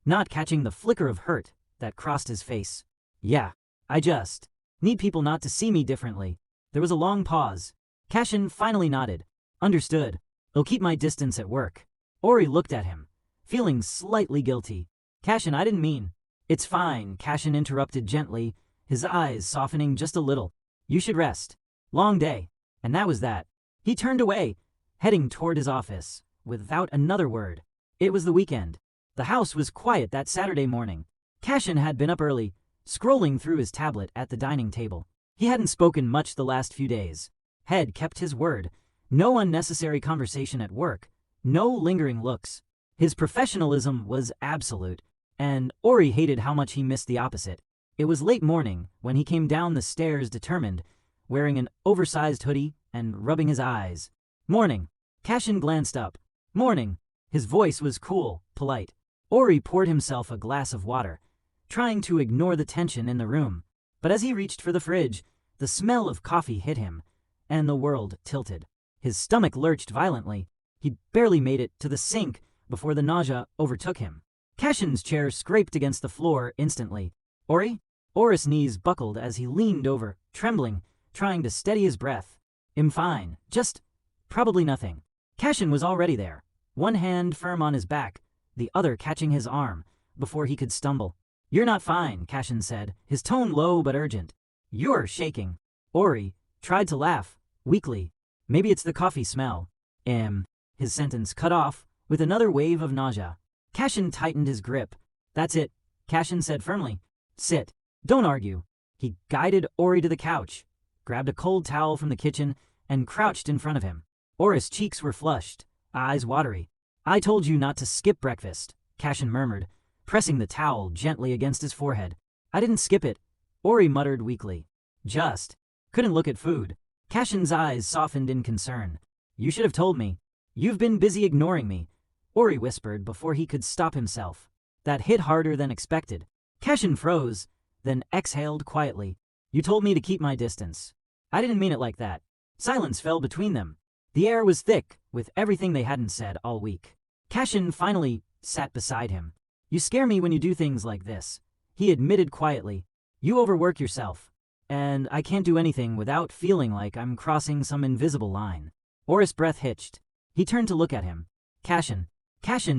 not catching the flicker of hurt that crossed his face. "Yeah, I just need people not to see me differently." There was a long pause. Cashin finally nodded. "Understood. I'll keep my distance at work." Ori looked at him, feeling slightly guilty. "Cashin, I didn't mean." "It's fine," Cashin interrupted gently, his eyes softening just a little. "You should rest. Long day." And that was that. He turned away, heading toward his office, without another word. It was the weekend. The house was quiet that Saturday morning. Cashin had been up early, scrolling through his tablet at the dining table. He hadn't spoken much the last few days. Had kept his word. No unnecessary conversation at work. No lingering looks. His professionalism was absolute, and Ori hated how much he missed the opposite. It was late morning when he came down the stairs determined, wearing an oversized hoodie and rubbing his eyes. "Morning." Cashin glanced up. "Morning." His voice was cool, polite. Ori poured himself a glass of water, trying to ignore the tension in the room. But as he reached for the fridge, the smell of coffee hit him, and the world tilted. His stomach lurched violently. He barely made it to the sink before the nausea overtook him. Cashin's chair scraped against the floor instantly. "Ori?" Ori's knees buckled as he leaned over, trembling, trying to steady his breath. "I'm fine. Just probably nothing." Cashin was already there, one hand firm on his back, the other catching his arm, before he could stumble. "You're not fine," Cashin said, his tone low but urgent. "You're shaking." Ori tried to laugh, weakly. "Maybe it's the coffee smell." His sentence cut off with another wave of nausea. Cashin tightened his grip. "That's it," Cashin said firmly. "Sit. Don't argue." He guided Ori to the couch, grabbed a cold towel from the kitchen, and crouched in front of him. Ori's cheeks were flushed, eyes watery. "I told you not to skip breakfast," Cashin murmured, pressing the towel gently against his forehead. "I didn't skip it," Ori muttered weakly. "Just couldn't look at food." Cashin's eyes softened in concern. "You should have told me. You've been busy ignoring me," Ori whispered before he could stop himself. That hit harder than expected. Cashin froze, then exhaled quietly. "You told me to keep my distance." "I didn't mean it like that." Silence fell between them. The air was thick with everything they hadn't said all week. Cashin finally sat beside him. "You scare me when you do things like this," he admitted quietly. "You overwork yourself, and I can't do anything without feeling like I'm crossing some invisible line." Ori's breath hitched. He turned to look at him. Cashin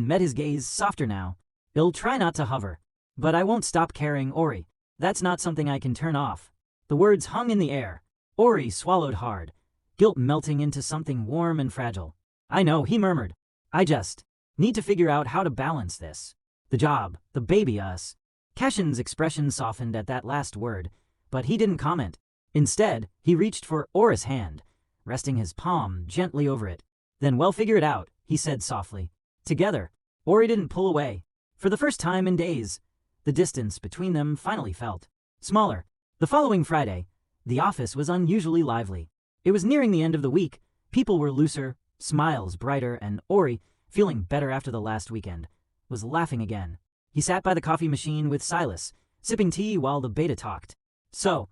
met his gaze softer now. "I'll try not to hover, but I won't stop caring, Ori. That's not something I can turn off." The words hung in the air. Ori swallowed hard, guilt melting into something warm and fragile. "I know," he murmured. "I just need to figure out how to balance this. The job, the baby, us." Cashin's expression softened at that last word, but he didn't comment. Instead, he reached for Ori's hand, resting his palm gently over it. "Then we'll figure it out," he said softly. Together. Ori didn't pull away. For the first time in days, the distance between them finally felt smaller. The following Friday, the office was unusually lively. It was nearing the end of the week. People were looser, smiles brighter, and Ori, feeling better after the last weekend, was laughing again. He sat by the coffee machine with Silas, sipping tea while the beta talked. "So,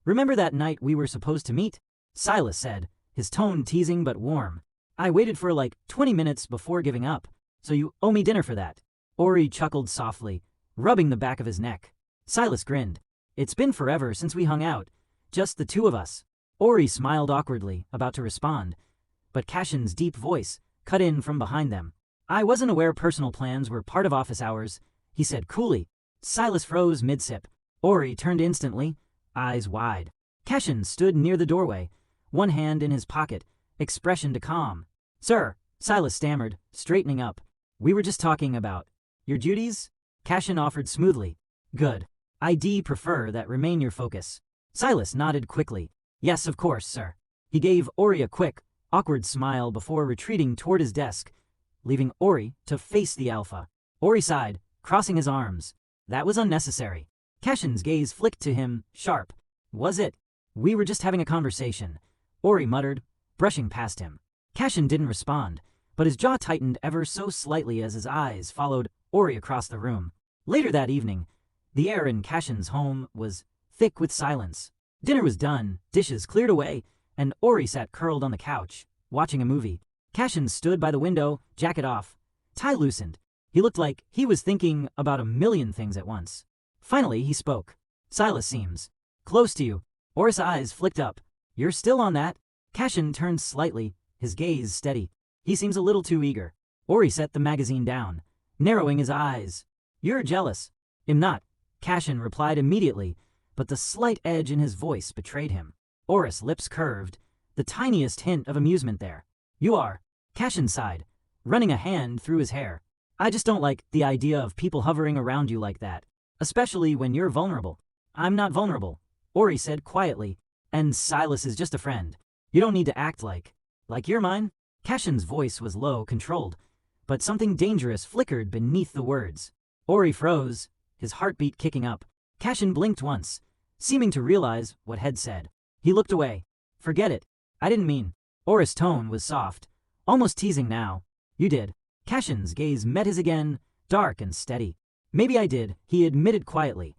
remember that night we were supposed to meet?" Silas said, his tone teasing but warm. "I waited for like 20 minutes before giving up, so you owe me dinner for that." Ori chuckled softly, rubbing the back of his neck. Silas grinned. "It's been forever since we hung out, just the two of us." Ori smiled awkwardly, about to respond, but Cashin's deep voice cut in from behind them. "I wasn't aware personal plans were part of office hours," he said coolly. Silas froze mid-sip. Ori turned instantly, eyes wide. Cashin stood near the doorway, one hand in his pocket, expression to calm. "Sir," Silas stammered, straightening up. "We were just talking about your duties?" Cashin offered smoothly. "Good. I'd prefer that remain your focus." Silas nodded quickly. "Yes, of course, sir." He gave Ori a quick, awkward smile before retreating toward his desk, leaving Ori to face the alpha. Ori sighed, crossing his arms. "That was unnecessary." Cashin's gaze flicked to him, sharp. "Was it?" "We were just having a conversation," Ori muttered, brushing past him. Cashin didn't respond, but his jaw tightened ever so slightly as his eyes followed Ori across the room. Later that evening, the air in Cashin's home was thick with silence. Dinner was done, dishes cleared away, and Ori sat curled on the couch, watching a movie. Cashin stood by the window, jacket off, tie loosened. He looked like he was thinking about a million things at once. Finally, he spoke. "Silas seems close to you." Ori's eyes flicked up. "You're still on that?" Cashin turned slightly, his gaze steady. "He seems a little too eager." Ori set the magazine down, narrowing his eyes. "You're jealous." "I'm not," Cashin replied immediately, but the slight edge in his voice betrayed him. Ori's lips curved, the tiniest hint of amusement there. "You are." Cashin sighed, running a hand through his hair. "I just don't like the idea of people hovering around you like that, especially when you're vulnerable." "I'm not vulnerable," Ori said quietly, "and Silas is just a friend. You don't need to act like you're mine." Cashin's voice was low, controlled, but something dangerous flickered beneath the words. Ori froze, his heartbeat kicking up. Cashin blinked once, seeming to realize what Head said. He looked away. "Forget it. I didn't mean." Ori's tone was soft, almost teasing now. "You did." Cashin's gaze met his again, dark and steady. "Maybe I did," he admitted quietly.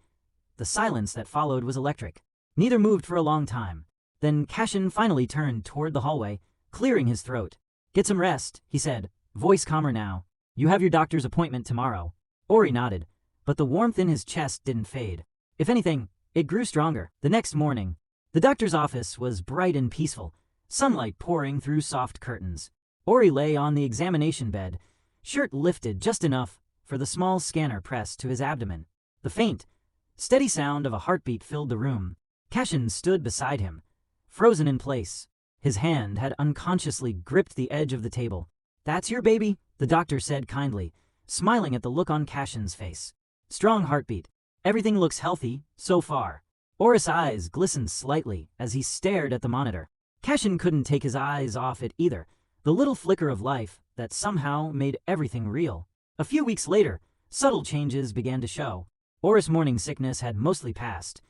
The silence that followed was electric. Neither moved for a long time. Then Cashin finally turned toward the hallway, clearing his throat. "Get some rest," he said, voice calmer now. "You have your doctor's appointment tomorrow." Ori nodded, but the warmth in his chest didn't fade. If anything, it grew stronger. The next morning, the doctor's office was bright and peaceful, sunlight pouring through soft curtains. Ori lay on the examination bed, shirt lifted just enough for the small scanner pressed to his abdomen. The faint, steady sound of a heartbeat filled the room. Cashin stood beside him, frozen in place. His hand had unconsciously gripped the edge of the table. "That's your baby," the doctor said kindly, smiling at the look on Cashin's face. "Strong heartbeat. Everything looks healthy, so far." Oris' eyes glistened slightly as he stared at the monitor. Cashin couldn't take his eyes off it either, the little flicker of life that somehow made everything real. A few weeks later, subtle changes began to show. Oris' morning sickness had mostly passed,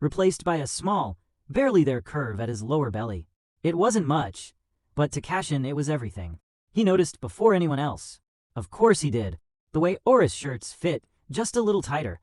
replaced by a small, barely there curve at his lower belly. It wasn't much, but to Cashin it was everything. He noticed before anyone else. Of course he did. The way Oris' shirts fit just a little tighter.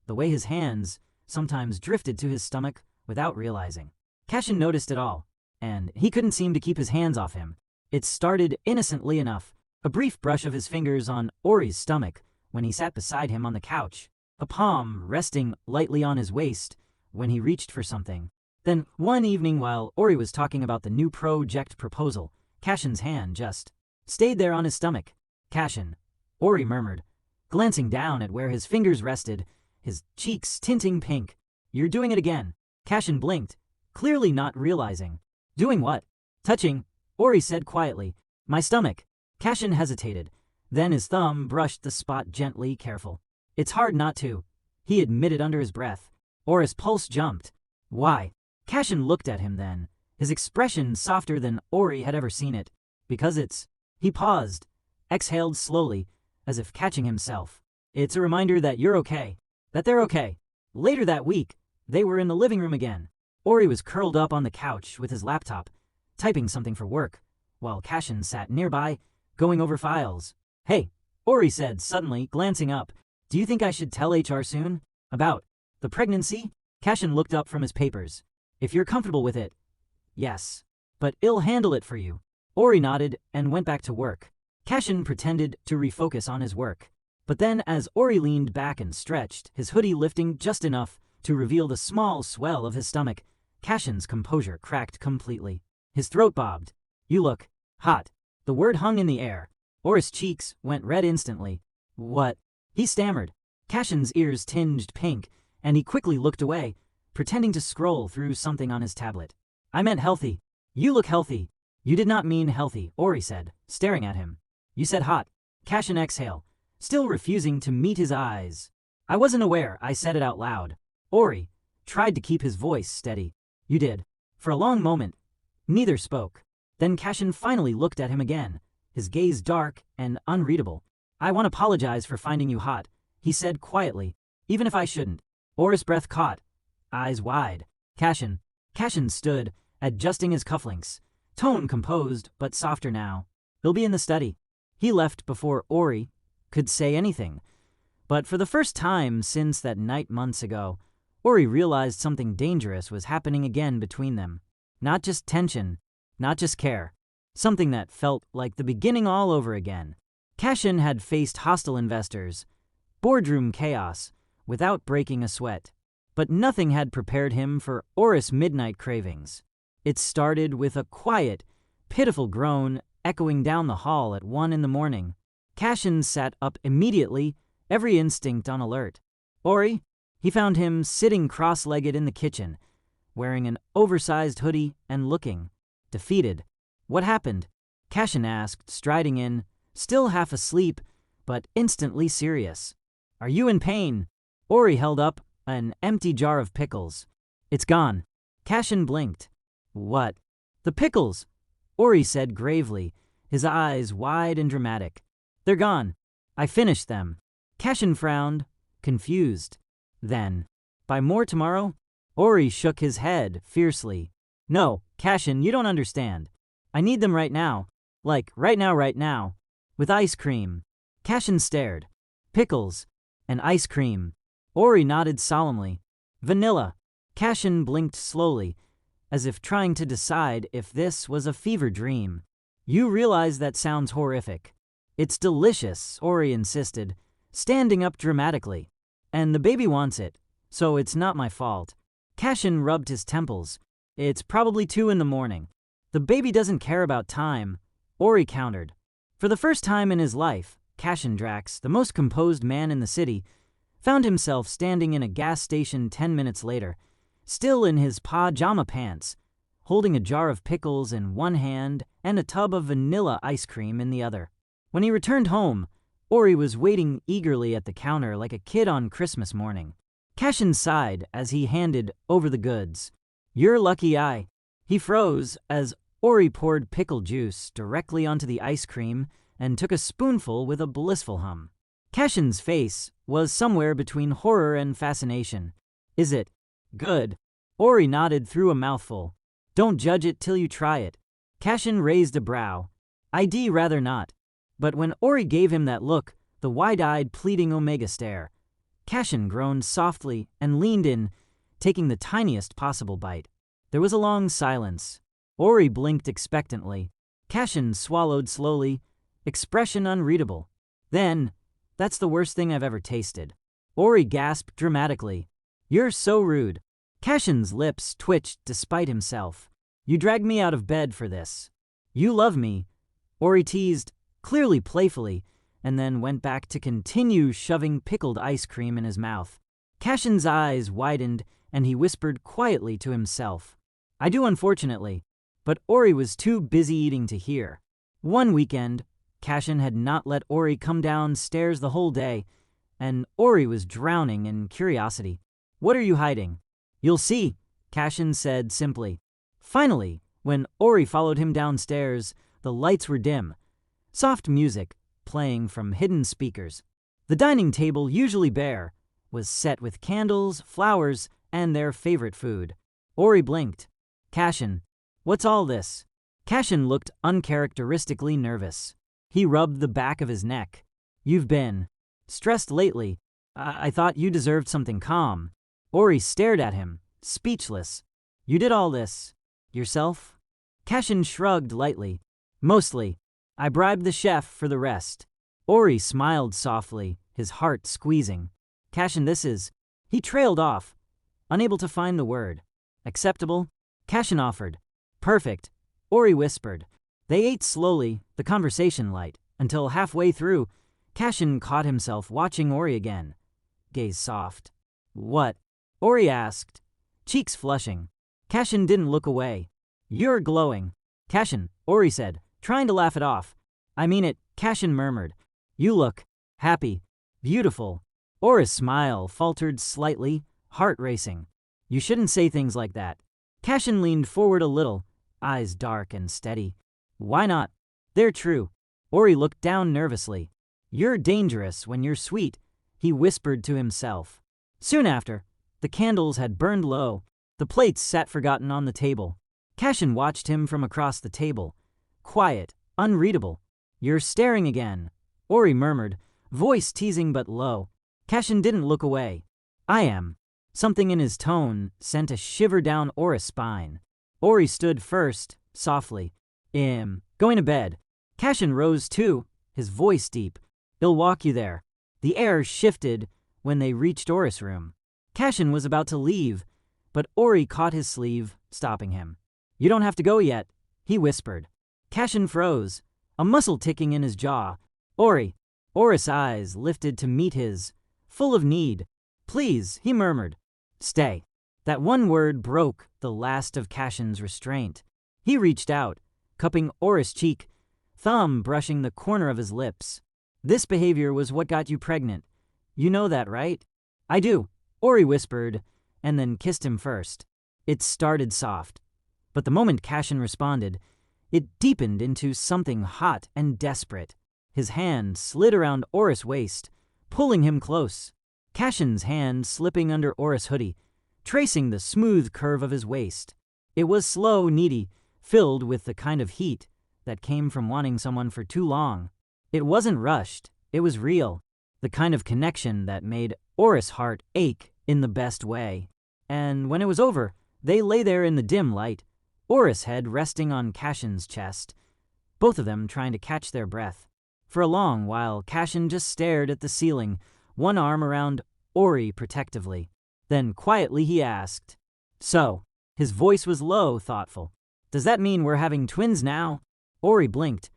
The way his hands sometimes drifted to his stomach without realizing. Cashin noticed it all, and he couldn't seem to keep his hands off him. It started innocently enough, a brief brush of his fingers on Ori's stomach when he sat beside him on the couch, a palm resting lightly on his waist when he reached for something. Then, one evening while Ori was talking about the new project proposal, Cashin's hand just stayed there on his stomach. "Cashin," Ori murmured, glancing down at where his fingers rested, his cheeks tinting pink. "You're doing it again." Cashin blinked, clearly not realizing. "Doing what?" "Touching," Ori said quietly. "My stomach." Cashin hesitated, then his thumb brushed the spot gently, careful. "It's hard not to," he admitted under his breath. Oris' pulse jumped. "Why?" Cashin looked at him then, his expression softer than Ori had ever seen it. "Because it's..." He paused, exhaled slowly, as if catching himself. "It's a reminder that you're okay, that they're okay." Later that week, they were in the living room again. Ori was curled up on the couch with his laptop, typing something for work, while Cashin sat nearby, going over files. "Hey," Ori said suddenly, glancing up. "Do you think I should tell HR soon? About the pregnancy?" Cashin looked up from his papers. "If you're comfortable with it, yes. But I'll handle it for you." Ori nodded and went back to work. Cashin pretended to refocus on his work. But then as Ori leaned back and stretched, his hoodie lifting just enough to reveal the small swell of his stomach, Cashin's composure cracked completely. His throat bobbed. "You look hot." The word hung in the air. Ori's cheeks went red instantly. "What?" he stammered. Cashin's ears tinged pink, and he quickly looked away, pretending to scroll through something on his tablet. "I meant healthy." "You look healthy." "You did not mean healthy," Ori said, staring at him. "You said hot." Cashin exhaled, still refusing to meet his eyes. "I wasn't aware I said it out loud." Ori tried to keep his voice steady. "You did." For a long moment, neither spoke. Then Cashin finally looked at him again, his gaze dark and unreadable. "I want to apologize for finding you hot," he said quietly, "even if I shouldn't." Ori's breath caught, eyes wide. Cashin stood, adjusting his cufflinks, tone composed but softer now. "He'll be in the study." He left before Ori could say anything. But for the first time since that night months ago, Ori realized something dangerous was happening again between them. Not just tension, not just care. Something that felt like the beginning all over again. Cashin had faced hostile investors, boardroom chaos, without breaking a sweat. But nothing had prepared him for Oris' midnight cravings. It started with a quiet, pitiful groan echoing down the hall at 1 in the morning. Cashin sat up immediately, every instinct on alert. "Ori?" He found him sitting cross-legged in the kitchen, wearing an oversized hoodie and looking defeated. "What happened?" Cashin asked, striding in, still half asleep, but instantly serious. "Are you in pain?" Ori held up an empty jar of pickles. "It's gone." Cashin blinked. "What?" "The pickles," Ori said gravely, his eyes wide and dramatic. "They're gone. I finished them." Cashin frowned, confused. "Then, buy more tomorrow?" Ori shook his head fiercely. "No, Cashin, you don't understand. I need them right now. Like, right now. With ice cream." Cashin stared. Pickles and ice cream. Ori nodded solemnly. "Vanilla." Cashin blinked slowly, as if trying to decide if this was a fever dream. "You realize that sounds horrific." "It's delicious," Ori insisted, standing up dramatically. "And the baby wants it, so it's not my fault." Cashin rubbed his temples. "It's probably 2 in the morning. The baby doesn't care about time," Ori countered. For the first time in his life, Cashin Drax, the most composed man in the city, found himself standing in a gas station 10 minutes later, still in his pajama pants, holding a jar of pickles in one hand and a tub of vanilla ice cream in the other. When he returned home, Ori was waiting eagerly at the counter like a kid on Christmas morning. Cashin sighed as he handed over the goods. "You're lucky I." He froze as Ori poured pickle juice directly onto the ice cream and took a spoonful with a blissful hum. Cashin's face was somewhere between horror and fascination. "Is it good?" Ori nodded through a mouthful. "Don't judge it till you try it." Cashin raised a brow. "I'd rather not." But when Ori gave him that look, the wide-eyed, pleading Omega stare, Cashin groaned softly and leaned in, taking the tiniest possible bite. There was a long silence. Ori blinked expectantly. Cashin swallowed slowly, expression unreadable. Then, "That's the worst thing I've ever tasted." Ori gasped dramatically. "You're so rude." Cashin's lips twitched despite himself. "You dragged me out of bed for this." "You love me," Ori teased, clearly playfully, and then went back to continue shoving pickled ice cream in his mouth. Cashin's eyes widened, and he whispered quietly to himself, "I do, unfortunately." But Ori was too busy eating to hear. One weekend, Cashin had not let Ori come downstairs the whole day, and Ori was drowning in curiosity. "What are you hiding?" "You'll see," Cashin said simply. Finally, when Ori followed him downstairs, the lights were dim. Soft music playing from hidden speakers. The dining table, usually bare, was set with candles, flowers, and their favorite food. Ori blinked. "Cashin, what's all this?" Cashin looked uncharacteristically nervous. He rubbed the back of his neck. "You've been stressed lately. I thought you deserved something calm." Ori stared at him, speechless. "You did all this yourself?" Cashin shrugged lightly. "Mostly. I bribed the chef for the rest." Ori smiled softly, his heart squeezing. "Cashin, this is..." He trailed off, unable to find the word. "Acceptable?" Cashin offered. "Perfect," Ori whispered. They ate slowly, the conversation light, until halfway through, Cashin caught himself watching Ori again. Gaze soft. "What?" Ori asked, cheeks flushing. Cashin didn't look away. "You're glowing." "Cashin," Ori said, trying to laugh it off. "I mean it," Cashin murmured. "You look happy, beautiful." Ori's smile faltered slightly, heart racing. "You shouldn't say things like that." Cashin leaned forward a little, eyes dark and steady. "Why not? They're true." Ori looked down nervously. "You're dangerous when you're sweet," he whispered to himself. Soon after, the candles had burned low. The plates sat forgotten on the table. Cashin watched him from across the table. Quiet, unreadable. "You're staring again," Ori murmured, voice teasing but low. Cashin didn't look away. "I am." Something in his tone sent a shiver down Ori's spine. Ori stood first, softly. Going to bed." Cashin rose too, his voice deep. "He'll walk you there." The air shifted when they reached Ori's room. Cashin was about to leave, but Ori caught his sleeve, stopping him. "You don't have to go yet," he whispered. Cashin froze, a muscle ticking in his jaw. "Ori." Ori's eyes lifted to meet his, full of need. "Please," he murmured. "Stay." That one word broke the last of Cashin's restraint. He reached out, cupping Ori's cheek, thumb brushing the corner of his lips. "This behavior was what got you pregnant. You know that, right?" "I do," Ori whispered, and then kissed him first. It started soft, but the moment Cashin responded, it deepened into something hot and desperate. His hand slid around Ori's waist, pulling him close. Cashin's hand slipping under Ori's hoodie, tracing the smooth curve of his waist. It was slow, needy, filled with the kind of heat that came from wanting someone for too long. It wasn't rushed, it was real, the kind of connection that made Ori's heart ache in the best way. And when it was over, they lay there in the dim light, Ori's head resting on Cashin's chest, both of them trying to catch their breath. For a long while, Cashin just stared at the ceiling, one arm around Ori protectively. Then quietly he asked, "So," his voice was low, thoughtful, "does that mean we're having twins now?" Ori blinked,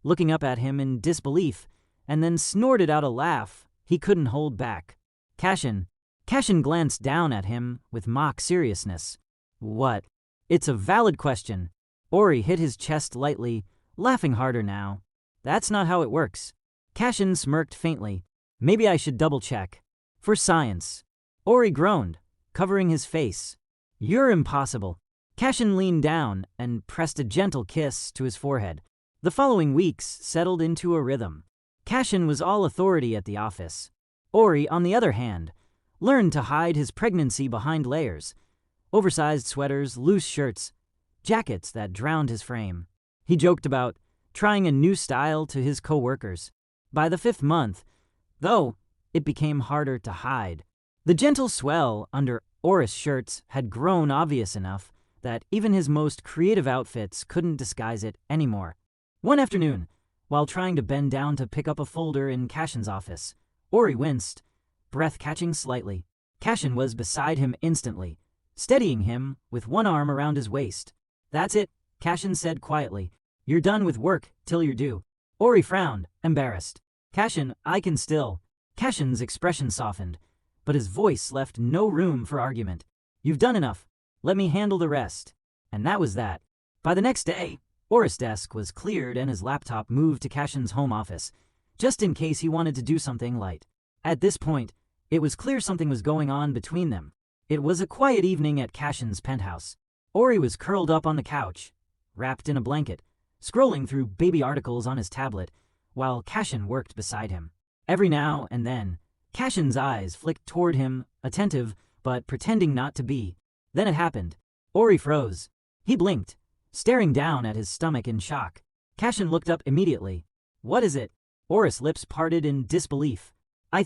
looking up at him in disbelief, and then snorted out a laugh he couldn't hold back. Cashin glanced down at him with mock seriousness. What? It's a valid question. Ori hit his chest lightly, laughing harder now. That's not how it works. Cashin smirked faintly. Maybe I should double-check. For science. Ori groaned, covering his face. You're impossible. Cashin leaned down and pressed a gentle kiss to his forehead. The following weeks settled into a rhythm. Cashin was all authority at the office. Ori, on the other hand, learned to hide his pregnancy behind layers. Oversized sweaters, loose shirts, jackets that drowned his frame. He joked about trying a new style to his co-workers. By the 5th month, though, it became harder to hide. The gentle swell under Ori's shirts had grown obvious enough that even his most creative outfits couldn't disguise it anymore. One afternoon, while trying to bend down to pick up a folder in Cashin's office, Ori winced, breath catching slightly. Cashin was beside him instantly, steadying him with one arm around his waist. That's it, Cashin said quietly. You're done with work till you're due. Ori frowned, embarrassed. Cashin, I can still. Cashin's expression softened, but his voice left no room for argument. You've done enough. Let me handle the rest. And that was that. By the next day, Ori's desk was cleared and his laptop moved to Cashin's home office, just in case he wanted to do something light. At this point, it was clear something was going on between them. It was a quiet evening at Cashin's penthouse. Ori was curled up on the couch, wrapped in a blanket, scrolling through baby articles on his tablet, while Cashin worked beside him. Every now and then, Cashin's eyes flicked toward him, attentive, but pretending not to be. Then it happened. Ori froze. He blinked, staring down at his stomach in shock. Cashin looked up immediately. What is it? Ori's lips parted in disbelief. I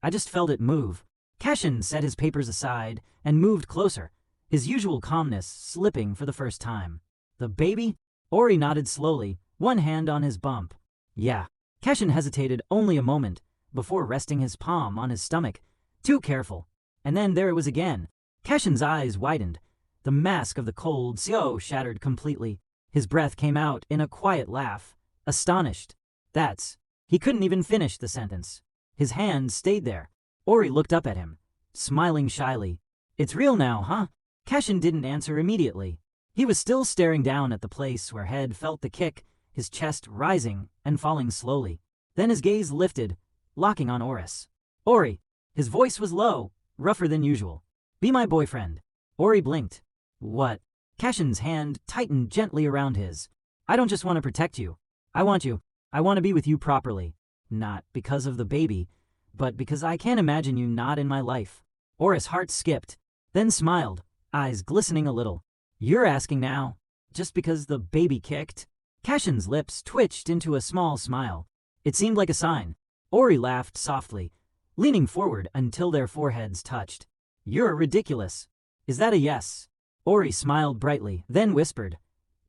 just felt it move. Cashin set his papers aside and moved closer, his usual calmness slipping for the first time. The baby? Ori nodded slowly, one hand on his bump. Yeah. Cashin hesitated only a moment before resting his palm on his stomach. Too careful. And then there it was again. Cashin's eyes widened. The mask of the cold Seo shattered completely. His breath came out in a quiet laugh, astonished. He couldn't even finish the sentence. His hand stayed there. Ori looked up at him, smiling shyly. It's real now, huh? Cashin didn't answer immediately. He was still staring down at the place where Head felt the kick, his chest rising and falling slowly. Then his gaze lifted, locking on Oris. Ori. His voice was low, rougher than usual. Be my boyfriend. Ori blinked. What? Cashin's hand tightened gently around his. I don't just want to protect you. I want you. I want to be with you properly. Not because of the baby, but because I can't imagine you not in my life. Oris' heart skipped, then smiled, eyes glistening a little. You're asking now, just because the baby kicked? Cashin's lips twitched into a small smile. It seemed like a sign. Ori laughed softly, leaning forward until their foreheads touched. You're ridiculous. Is that a yes? Ori smiled brightly, then whispered.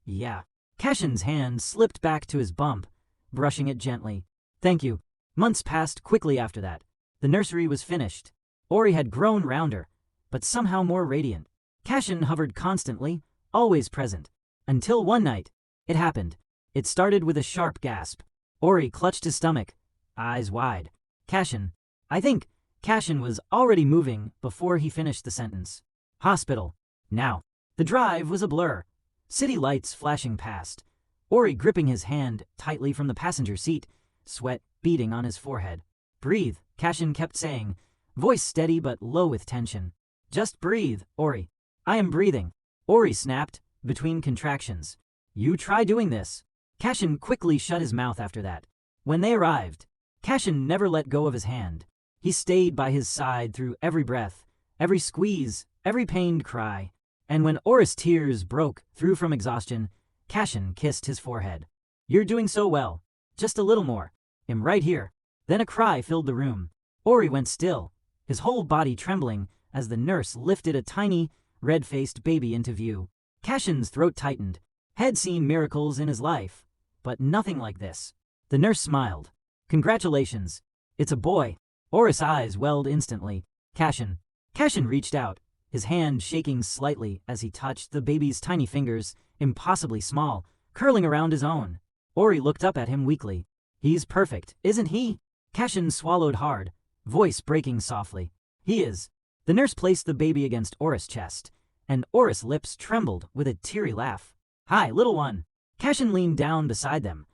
Yeah. Cashin's hand slipped back to his bump, brushing it gently. Thank you. Months passed quickly after that. The nursery was finished. Ori had grown rounder, but somehow more radiant. Cashin hovered constantly, always present. Until one night, it happened. It started with a sharp gasp. Ori clutched his stomach, eyes wide. Cashin. I think Cashin was already moving before he finished the sentence. Hospital. Now. The drive was a blur. City lights flashing past. Ori gripping his hand tightly from the passenger seat, sweat beading on his forehead. Breathe, Cashin kept saying, voice steady but low with tension. Just breathe, Ori. I am breathing. Ori snapped, between contractions. You try doing this. Cashin quickly shut his mouth after that. When they arrived, Cashin never let go of his hand. He stayed by his side through every breath, every squeeze, every pained cry. And when Ori's tears broke through from exhaustion, Cashin kissed his forehead. You're doing so well. Just a little more. I'm right here. Then a cry filled the room. Ori went still, his whole body trembling as the nurse lifted a tiny, red-faced baby into view. Cashin's throat tightened. Had seen miracles in his life, but nothing like this. The nurse smiled. Congratulations. It's a boy. Ori's eyes welled instantly. Cashin reached out, his hand shaking slightly as he touched the baby's tiny fingers, impossibly small, curling around his own. Ori looked up at him weakly. He's perfect, isn't he? Cashin swallowed hard, voice breaking softly. He is. The nurse placed the baby against Oris' chest, and Oris' lips trembled with a teary laugh. Hi, little one. Cashin leaned down beside them,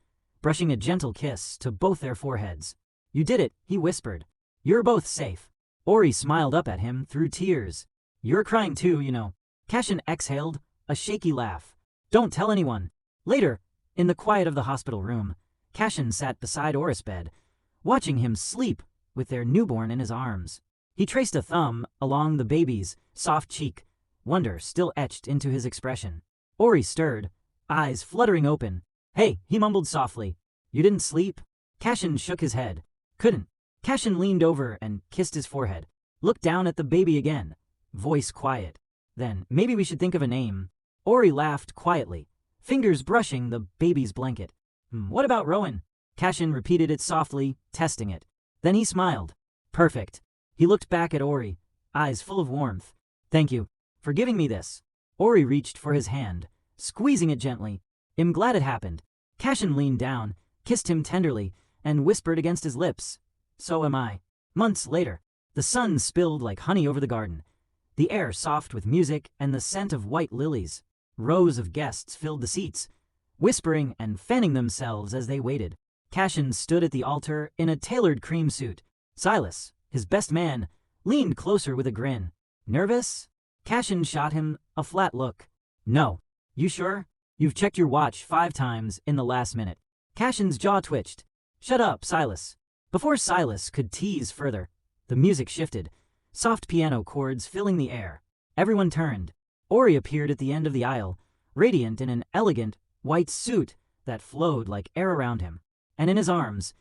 brushing a gentle kiss to both their foreheads. You did it, he whispered. You're both safe. Ori smiled up at him through tears. You're crying too, you know. Cashin exhaled, a shaky laugh. Don't tell anyone. Later, in the quiet of the hospital room, Cashin sat beside Oris' bed, watching him sleep with their newborn in his arms. He traced a thumb along the baby's soft cheek, wonder still etched into his expression. Ori stirred, eyes fluttering open. Hey, he mumbled softly. You didn't sleep? Cashin shook his head. Couldn't. Cashin leaned over and kissed his forehead. Looked down at the baby again, voice quiet. Then, maybe we should think of a name. Ori laughed quietly, fingers brushing the baby's blanket. What about Rowan? Cashin repeated it softly, testing it. Then he smiled. Perfect. He looked back at Ori, eyes full of warmth. Thank you for giving me this. Ori reached for his hand, squeezing it gently. I'm glad it happened. Cashin leaned down, kissed him tenderly, and whispered against his lips. So am I. Months later, the sun spilled like honey over the garden, the air soft with music and the scent of white lilies. Rows of guests filled the seats, whispering and fanning themselves as they waited. Cashin stood at the altar in a tailored cream suit. Silas, his best man, leaned closer with a grin. Nervous? Cashin shot him a flat look. No. You sure? You've checked your watch 5 times in the last minute. Cashin's jaw twitched. Shut up, Silas. Before Silas could tease further, the music shifted, soft piano chords filling the air. Everyone turned. Ori appeared at the end of the aisle, radiant in an elegant, white suit that flowed like air around him. And in his arms,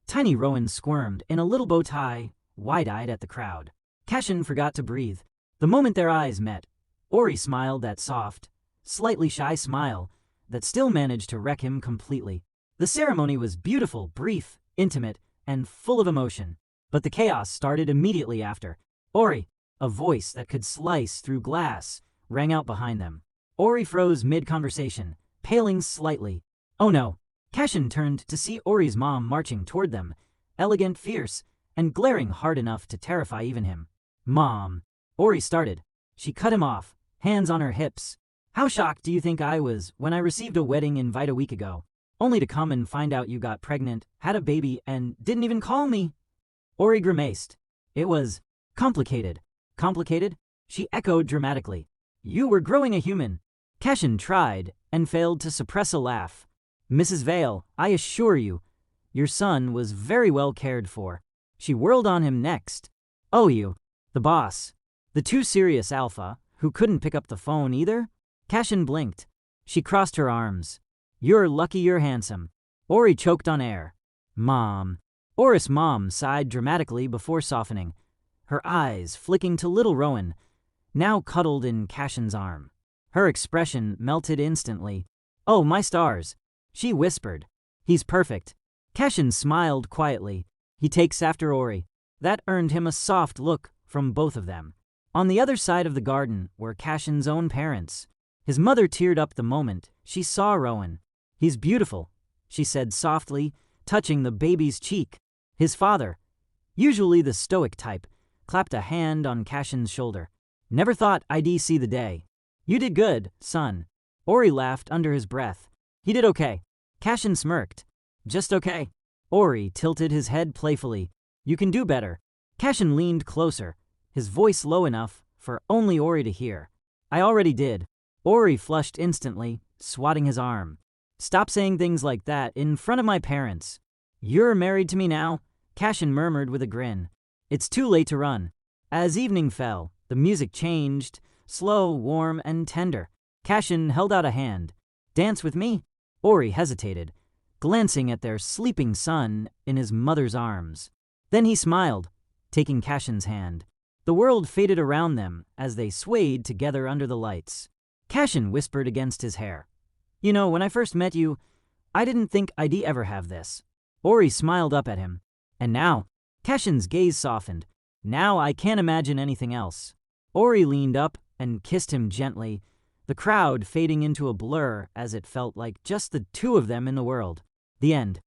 tiny Rowan squirmed in a little bow tie, wide-eyed at the crowd. Cashin forgot to breathe. The moment their eyes met, Ori smiled that soft, slightly shy smile that still managed to wreck him completely. The ceremony was beautiful, brief, intimate, and full of emotion. But the chaos started immediately after. Ori, a voice that could slice through glass, rang out behind them. Ori froze mid-conversation, paling slightly. Oh no. Cashin turned to see Ori's mom marching toward them, elegant, fierce, and glaring hard enough to terrify even him. Mom. Ori started. She cut him off, hands on her hips. How shocked do you think I was when I received a wedding invite a week ago, only to come and find out you got pregnant, had a baby, and didn't even call me? Ori grimaced. It was complicated. Complicated? She echoed dramatically. You were growing a human. Cashin tried and failed to suppress a laugh. Mrs. Vale, I assure you, your son was very well cared for. She whirled on him next. Oh, you, the boss. The too serious alpha, who couldn't pick up the phone either? Cashin blinked. She crossed her arms. You're lucky you're handsome. Ori choked on air. Mom. Oris' mom sighed dramatically before softening, her eyes flicking to little Rowan, now cuddled in Cashin's arm. Her expression melted instantly. Oh, my stars. She whispered. He's perfect. Cashin smiled quietly. He takes after Ori. That earned him a soft look from both of them. On the other side of the garden were Cashin's own parents. His mother teared up the moment she saw Rowan. He's beautiful, she said softly, touching the baby's cheek. His father, usually the stoic type, clapped a hand on Cashin's shoulder. Never thought I'd see the day. You did good, son. Ori laughed under his breath. He did okay. Cashin smirked. Just okay. Ori tilted his head playfully. You can do better. Cashin leaned closer, his voice low enough for only Ori to hear. I already did. Ori flushed instantly, swatting his arm. Stop saying things like that in front of my parents. You're married to me now? Cashin murmured with a grin. It's too late to run. As evening fell, the music changed, slow, warm, and tender. Cashin held out a hand. Dance with me? Ori hesitated, glancing at their sleeping son in his mother's arms. Then he smiled, taking Cashin's hand. The world faded around them as they swayed together under the lights. Cashin whispered against his hair. You know, when I first met you, I didn't think I'd ever have this. Ori smiled up at him. And now, Cashin's gaze softened. Now I can't imagine anything else. Ori leaned up and kissed him gently, the crowd fading into a blur as it felt like just the two of them in the world. The end.